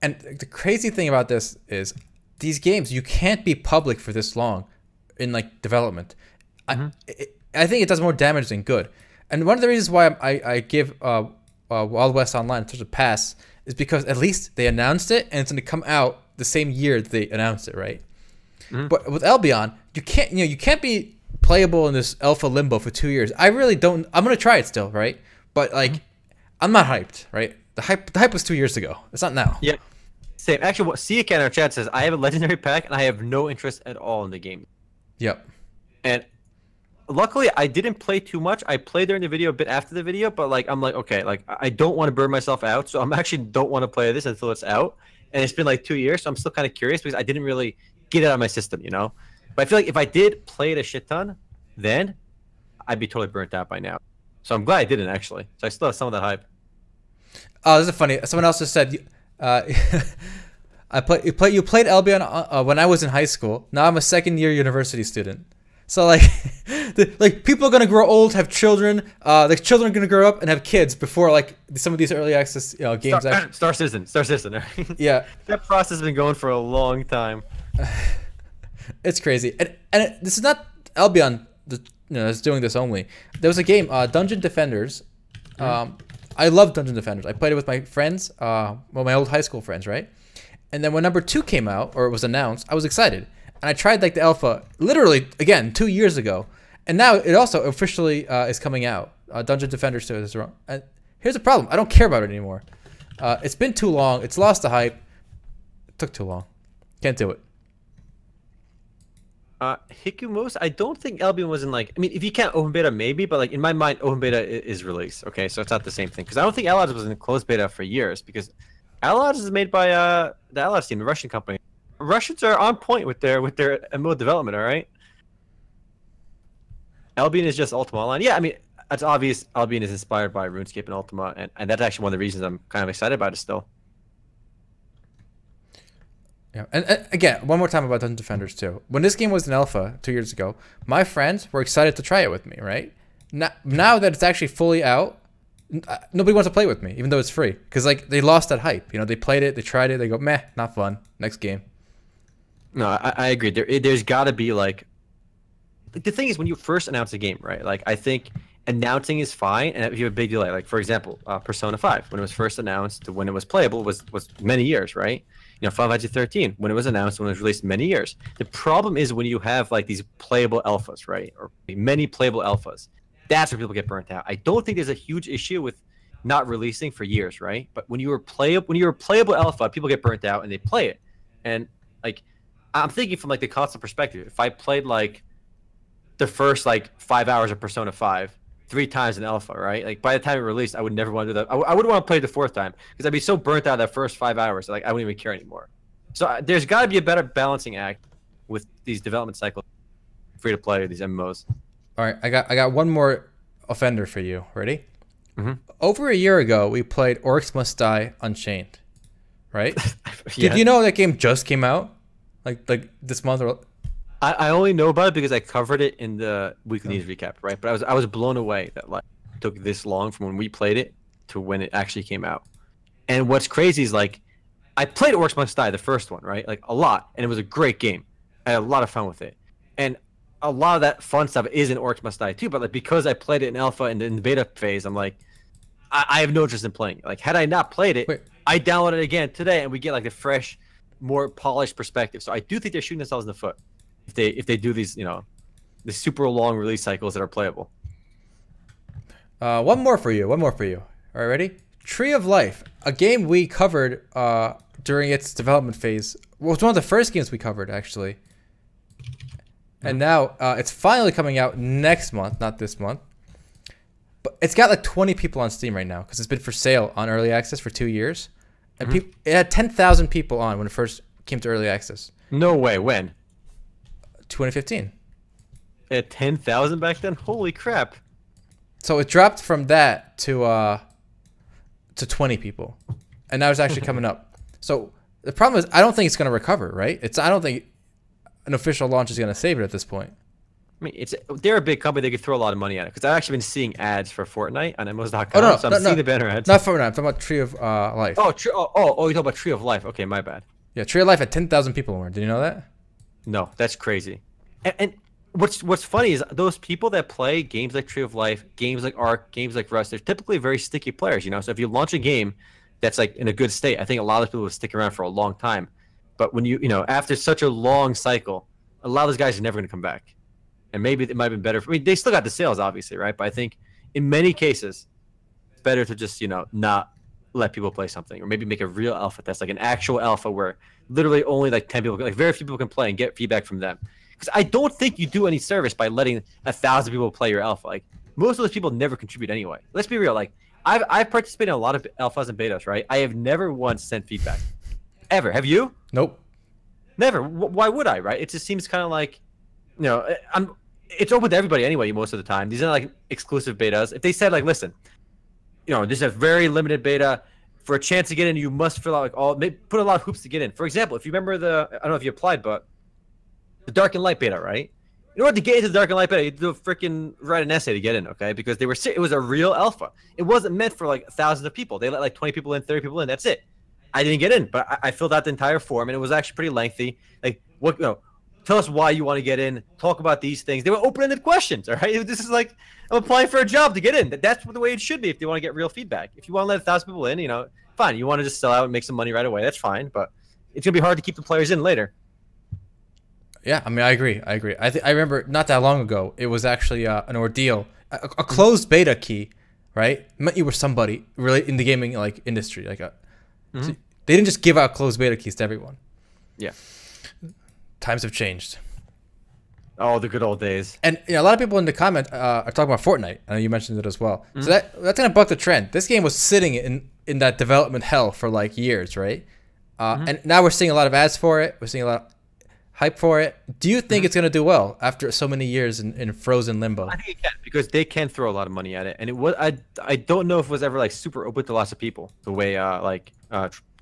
And the crazy thing about this is these games, you can't be public for this long in like development. I think it does more damage than good. And one of the reasons why I give Wild West Online such a pass is because at least they announced it and it's going to come out the same year that they announced it, right? But with Albion, you can't be playable in this alpha limbo for 2 years. I really don't. I'm going to try it still, right? But like, I'm not hyped, right? The hype was 2 years ago. It's not now. Yeah, same. Actually, what Siak in our chat says, I have a legendary pack and I have no interest at all in the game. Yep. And luckily, I didn't play too much. I played during the video a bit after the video, but like I'm like, okay, like I don't want to burn myself out, so I'm actually don't want to play this until it's out. And it's been like 2 years, so I'm still kind of curious because I didn't really get it out of my system, But I feel like if I did play it a shit ton, then I'd be totally burnt out by now. So I'm glad I didn't actually. So I still have some of that hype. Oh, this is funny. Someone else just said, you played Albion when I was in high school. Now I'm a second-year university student. So like, people are gonna grow old, have children. The children are gonna grow up and have kids before like some of these early access games. Star Citizen. Right? Yeah, that process has been going for a long time. It's crazy, and this is not Albion that's doing this only. There was a game, Dungeon Defenders. I love Dungeon Defenders. I played it with my friends, my old high school friends, right? And then when number 2 came out or it was announced, I was excited. And I tried like the alpha literally again 2 years ago, and now it also officially is coming out. Dungeon Defenders 2 is wrong. And here's the problem: I don't care about it anymore. It's been too long. It's lost the hype. It took too long. Can't do it. Hikumos, I don't think Albion was in like. I mean, if you can't open beta, maybe, but like in my mind, open beta is release. Okay, so it's not the same thing because I don't think Allies was in closed beta for years because Allies is made by the Allies team, the Russian company. Russians are on point with their MMO development, all right? Albion is just Ultima Online. Yeah, I mean, it's obvious Albion is inspired by RuneScape and Ultima, and that's actually one of the reasons I'm kind of excited about it still. Yeah, and again, one more time about Dungeon Defenders 2. When this game was in alpha 2 years ago, my friends were excited to try it with me, right? Now that it's actually fully out, nobody wants to play with me, even though it's free. Because like they lost that hype. They played it, they tried it, they go, meh, not fun. Next game. No, I agree. There's got to be like the thing is when you first announce a game, right? Like I think announcing is fine, and if you have a big delay, like for example, Persona 5, when it was first announced to when it was playable was many years, right? You know, Final Fantasy 13, when it was announced, when it was released, many years. The problem is when you have like these playable alphas, right, or many playable alphas, that's where people get burnt out. I don't think there's a huge issue with not releasing for years, right? But when you're a playable alpha, people get burnt out and they play it, and like I'm thinking from like the constant perspective. If I played like the first like 5 hours of Persona 5 3 times in alpha, right? Like by the time it released, I would never want to do that. I wouldn't want to play it the 4th time because I'd be so burnt out that first 5 hours, like I wouldn't even care anymore. So there's got to be a better balancing act with these development cycles, free to play, these MMOs. All right, I got one more offender for you. Ready? Mm-hmm. Over a year ago, we played Orcs Must Die Unchained, right? Yeah. Did you know that game just came out, like this month? Or I only know about it because I covered it in the weekly news recap, right? But I was blown away that like it took this long from when we played it to when it actually came out. And what's crazy is like I played Orcs Must Die, the first one, right? Like a lot, and it was a great game. I had a lot of fun with it, and a lot of that fun stuff is in Orcs Must Die too. But like because I played it in alpha and in the beta phase, I'm like, I have no interest in playing it. Like had I not played it, I download it again today, and we get like the fresh, more polished perspective. So I do think they're shooting themselves in the foot if they do these, you know, the super long release cycles that are playable. One more for you. All right, ready? Tree of Life, a game we covered during its development phase. Well, it's one of the first games we covered, actually. And now it's finally coming out next month, not this month. But it's got like 20 people on Steam right now because it's been for sale on early access for 2 years. And it had 10,000 people on when it first came to early access. No way. When? 2015. At 10,000 back then? Holy crap. So it dropped from that to 20 people. And now it's actually coming up. So the problem is I don't think it's going to recover, right? I don't think an official launch is going to save it at this point. I mean, they're a big company. They could throw a lot of money at it. Because I've actually been seeing ads for Fortnite on MMOs.com. Oh, no, so I'm seeing the banner ads. Not Fortnite. I'm talking about Tree of Life. Oh, you're talking about Tree of Life. Okay, my bad. Yeah, Tree of Life had 10,000 people on it. Did you know that? No, that's crazy. And what's funny is those people that play games like Tree of Life, games like Arc, games like Rust, they're typically very sticky players, you know? So if you launch a game that's like in a good state, I think a lot of people will stick around for a long time. But when you know, after such a long cycle, a lot of those guys are never going to come back. And maybe it might have been better. I mean, they still got the sales, obviously, right? But I think in many cases, it's better to just, you know, not let people play something, or maybe make a real alpha test, like an actual alpha where literally only like 10 people, like very few people can play and get feedback from them. Because I don't think you do any service by letting 1,000 people play your alpha. Like most of those people never contribute anyway. Let's be real. Like I've participated in a lot of alphas and betas, right? I have never once sent feedback, ever. Have you? Nope. Never. Why would I? Right? It just seems kind of like, you know, it's open to everybody anyway. Most of the time, these are like exclusive betas. If they said like, listen, you know, this is a very limited beta. For a chance to get in, you must fill out like they put a lot of hoops to get in. For example, if you remember I don't know if you applied, but the Dark and Light beta, right? In order to get into the Dark and Light beta, you had to freaking write an essay to get in, okay? Because it was a real alpha. It wasn't meant for like thousands of people. They let like 20 people in, 30 people in. That's it. I didn't get in, but I filled out the entire form, and it was actually pretty lengthy. Like, what? You know, tell us why you want to get in. Talk about these things. They were open-ended questions, all right? This is like I'm applying for a job to get in. That's the way it should be if they want to get real feedback. If you want to let 1,000 people in, you know, fine. You want to just sell out and make some money right away. That's fine, but it's gonna be hard to keep the players in later. Yeah, I mean, I agree. I remember not that long ago, it was actually an ordeal. A closed beta key, right? Meant you were somebody really in the gaming like industry. Like, so they didn't just give out closed beta keys to everyone. Yeah, times have changed. Oh, the good old days. And you know, a lot of people in the comment are talking about Fortnite. I know you mentioned it as well. So that's gonna buck the trend. This game was sitting in that development hell for like years, right? And now we're seeing a lot of ads for it. We're seeing a lot of hype for it. Do you think it's gonna do well after so many years in frozen limbo? I think it can, because they can throw a lot of money at it, and it was I don't know if it was ever like super open to lots of people the way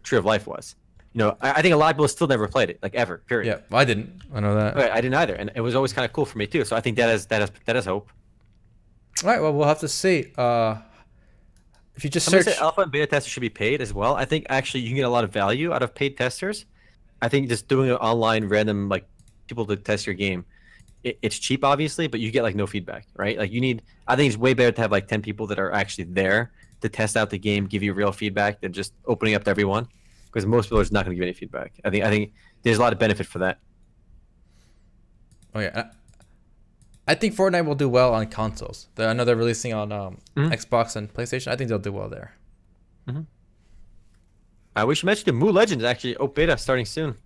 Tree of Life was. You know, I think a lot of people still never played it, like ever. Period. Yeah, well, I didn't. I know that. Right, I didn't either, and it was always kind of cool for me too. So I think that has hope. All right. Well, we'll have to see. If you just search, alpha and beta testers should be paid as well. I think actually you can get a lot of value out of paid testers. I think just doing an online random like people to test your game it's cheap, obviously, but you get like no feedback, right? Like I think it's way better to have like 10 people that are actually there to test out the game, give you real feedback than just opening up to everyone, because most people are just not going to give any feedback. I think there's a lot of benefit for that. Oh yeah, I think Fortnite will do well on consoles. I know they're releasing on Xbox and PlayStation. I think they'll do well there. We should mention the Mu Legends actually beta starting soon.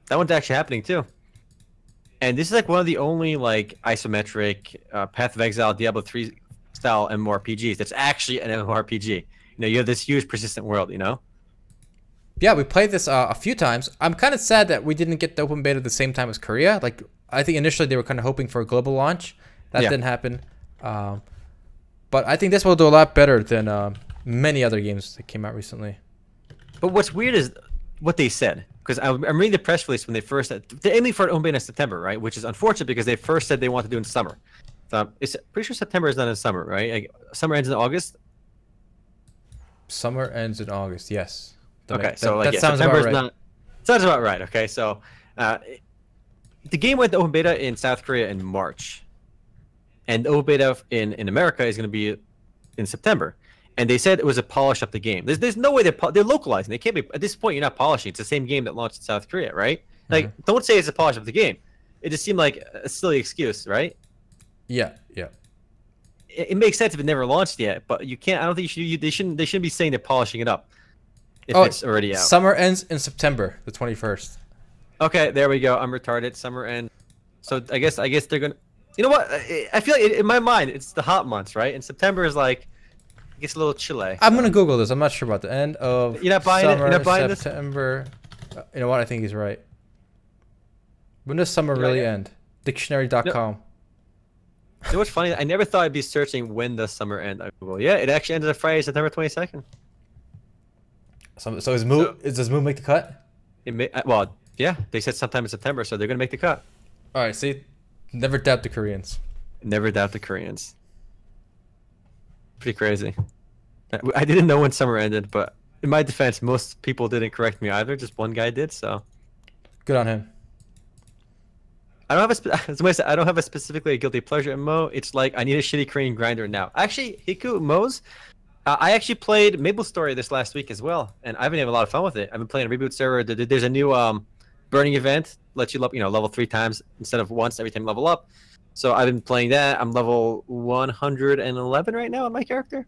That one's actually happening too. And this is like one of the only like isometric Path of Exile Diablo 3 style MMORPGs that's actually an MMORPG. You know, you have this huge persistent world, you know? Yeah, we played this a few times. I'm kind of sad that we didn't get the open beta at the same time as Korea. Like, I think initially they were kind of hoping for a global launch. That didn't happen. But I think this will do a lot better than many other games that came out recently. But what's weird is what they said. Because I'm reading the press release when they first said they're aiming for an open beta in September, right? Which is unfortunate because they first said they want to do it in summer. So it's pretty sure September is not in summer, right? Like, summer ends in August. Summer ends in August. Yes. Okay, so like, that sounds about right. Sounds about right. Okay, so the game went to open beta in South Korea in March, and the open beta in America is going to be in September. And they said it was a polish up the game. There's no way they're localizing. They can't be at this point. You're not polishing. It's the same game that launched in South Korea, right? Like, don't say it's a polish up the game. It just seemed like a silly excuse, right? Yeah. It makes sense if it never launched yet, but you can't. I don't think they shouldn't be saying they're polishing it up if it's already out. Summer ends in September, the 21st. Okay, there we go. I'm retarded. Summer ends. So I guess they're gonna. You know what? I feel like in my mind it's the hot months, right? And September is like, it gets a little chilly. I'm gonna Google this. I'm not sure about the end of. You're not buying summer, it. You're not buying September. You know what? I think he's right. When does summer really end? Dictionary.com. You know what's funny? I never thought I'd be searching when does summer end on Google. Yeah, it actually ended on Friday, September 22nd. So does Moo make the cut? Well, yeah, they said sometime in September, so they're gonna make the cut. All right, see, never doubt the Koreans. Never doubt the Koreans. Pretty crazy. I didn't know when summer ended, but in my defense, most people didn't correct me either. Just one guy did, so. Good on him. I don't have a specifically a guilty pleasure MMO. It's like I need a shitty Korean grinder now. Actually, Hiku MMOs, I actually played Maple Story this last week as well, and I've been having a lot of fun with it. I've been playing a reboot server. There's a new burning event, lets you level 3 times instead of once every time you level up. So I've been playing that. I'm level 111 right now on my character,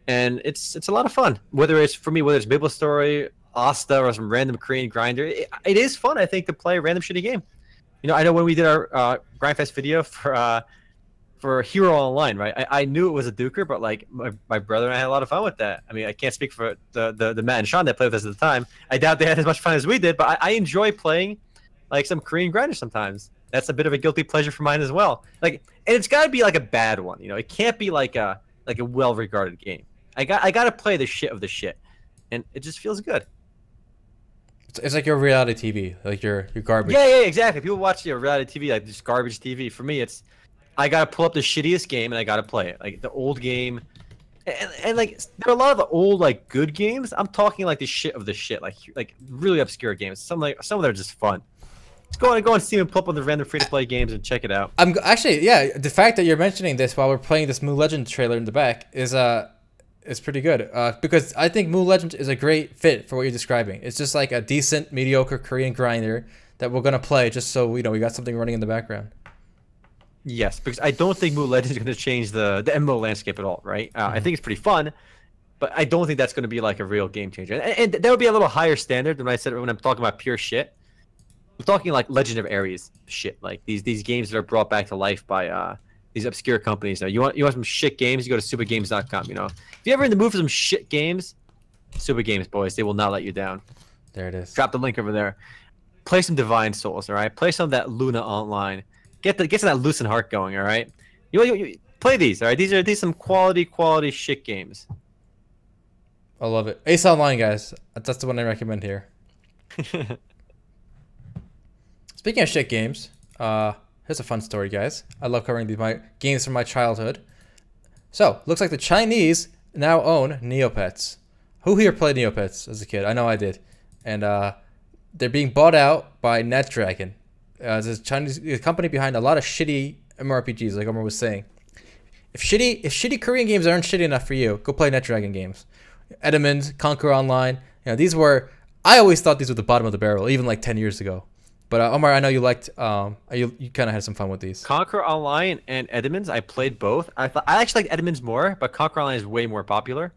and it's a lot of fun. Whether it's Maple Story, Asta, or some random Korean grinder, it is fun. I think to play a random shitty game. You know, I know when we did our Grindfest video for Hero Online, right? I knew it was a duker, but like my brother and I had a lot of fun with that. I mean, I can't speak for the Matt and Sean that played with us at the time. I doubt they had as much fun as we did, but I enjoy playing like some Korean grinder sometimes. That's a bit of a guilty pleasure for mine as well. Like, and it's got to be like a bad one, you know. It can't be like a well-regarded game. I got to play the shit of the shit, and it just feels good. It's like your reality TV, like your garbage. Yeah, exactly. People watch your reality TV like just garbage TV. For me, it's I gotta pull up the shittiest game and I gotta play it, like the old game. And like there are a lot of the old like good games. I'm talking like the shit of the shit, like really obscure games. Some of them are just fun. Just go on Steam and pull up on the random free-to-play games and check it out. I'm actually, yeah. The fact that you're mentioning this while we're playing this Moo Legend trailer in the back is pretty good. Because I think Moo Legend is a great fit for what you're describing. It's just like a decent, mediocre Korean grinder that we're gonna play just so we got something running in the background. Yes, because I don't think Moo Legend is going to change the MMO landscape at all, right? I think it's pretty fun, but I don't think that's going to be like a real game changer. And that would be a little higher standard than when I'm talking about pure shit. I'm talking like Legend of Ares shit, like these games that are brought back to life by these obscure companies. Now, you want some shit games, you go to supergames.com. You know, if you're ever in the mood for some shit games, Super Games, boys, they will not let you down. There it is. Drop the link over there. Play some Divine Souls, all right? Play some of that Luna Online. Get some of that Lucent Heart going, all right? You play these, all right? These are some quality shit games. I love it. Ace Online, guys. That's the one I recommend here. Speaking of shit games, here's a fun story, guys. I love covering my games from my childhood. So, looks like the Chinese now own Neopets. Who here played Neopets as a kid? I know I did. And they're being bought out by NetDragon. It's a Chinese company behind a lot of shitty MMORPGs, like Omar was saying. If shitty Korean games aren't shitty enough for you, go play NetDragon games. Edmonds, Conquer Online. These were. I always thought these were the bottom of the barrel, even like 10 years ago. But Omar, I know you liked. You kind of had some fun with these. Conquer Online and Edmonds, I played both. I actually like Edmonds more, but Conquer Online is way more popular.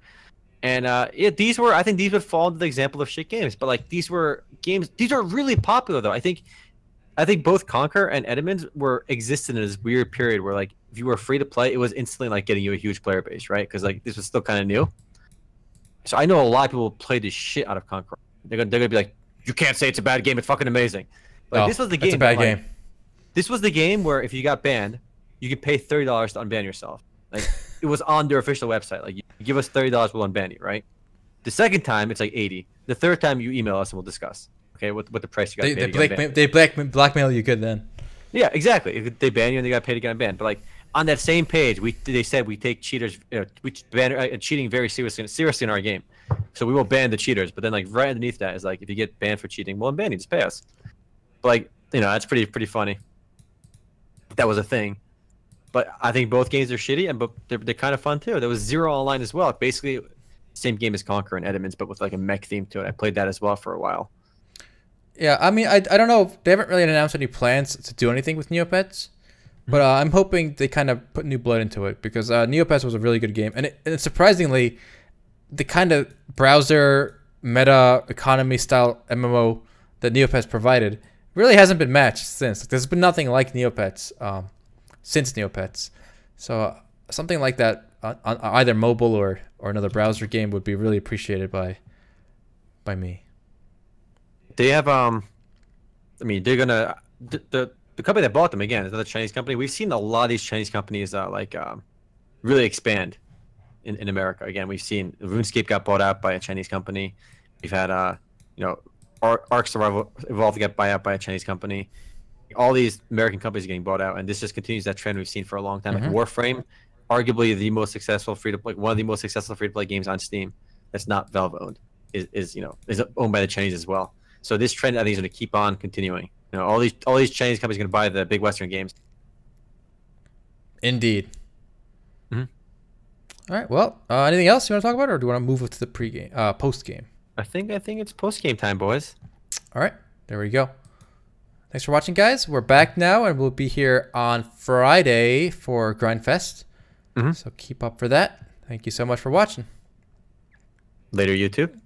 And yeah, these were. I think these would fall into the example of shit games. But like these were games. These are really popular though. I think both Conquer and Edmonds existed in this weird period where like if you were free to play, it was instantly like getting you a huge player base, right? Because like this was still kind of new. So I know a lot of people play the shit out of Conquer. They're gonna be like, you can't say it's a bad game. It's fucking amazing. Like this was the game. It's a bad game. This was the game where if you got banned, you could pay $30 to unban yourself. Like it was on their official website. Like you give us $30, we'll unban you, right? The second time it's like $80. The third time you email us and we'll discuss. Okay, what the price you got to pay. They blackmail you good then. Yeah, exactly. They ban you and they got to pay to get unbanned. But like on that same page, they said we take cheaters, we ban cheating very seriously in our game. So we will ban the cheaters. But then like right underneath that is like if you get banned for cheating, we'll unban you. Just pay us. But like that's pretty funny. That was a thing. But I think both games are shitty, but they're kind of fun too. There was Zero Online as well. Basically, same game as Conquer and Edmonds, but with like a mech theme to it. I played that as well for a while. Yeah, I mean, I don't know. They haven't really announced any plans to do anything with Neopets, but I'm hoping they kind of put new blood into it because Neopets was a really good game, and surprisingly, the kind of browser meta economy style MMO that Neopets provided really hasn't been matched since. Like, there's been nothing like Neopets since Neopets, so something like that on either mobile or another browser game would be really appreciated by me. They have I mean they're gonna the company that bought them again is another Chinese company. We've seen a lot of these Chinese companies really expand in America. Again, we've seen RuneScape got bought out by a Chinese company. We've had Orcs Evolved got bought out by a Chinese company. All these American companies are getting bought out, and this just continues that trend we've seen for a long time. Like Warframe, arguably the most successful one of the most successful free to play games on Steam that's not Valve owned is owned by the Chinese as well. So this trend I think is going to keep on continuing. All these Chinese companies are going to buy the big Western games. Indeed. All right. Well, anything else you want to talk about, or do you want to move to the post game? I think it's post game time, boys. All right. There we go. Thanks for watching, guys. We're back now, and we'll be here on Friday for Grindfest. So keep up for that. Thank you so much for watching. Later, YouTube.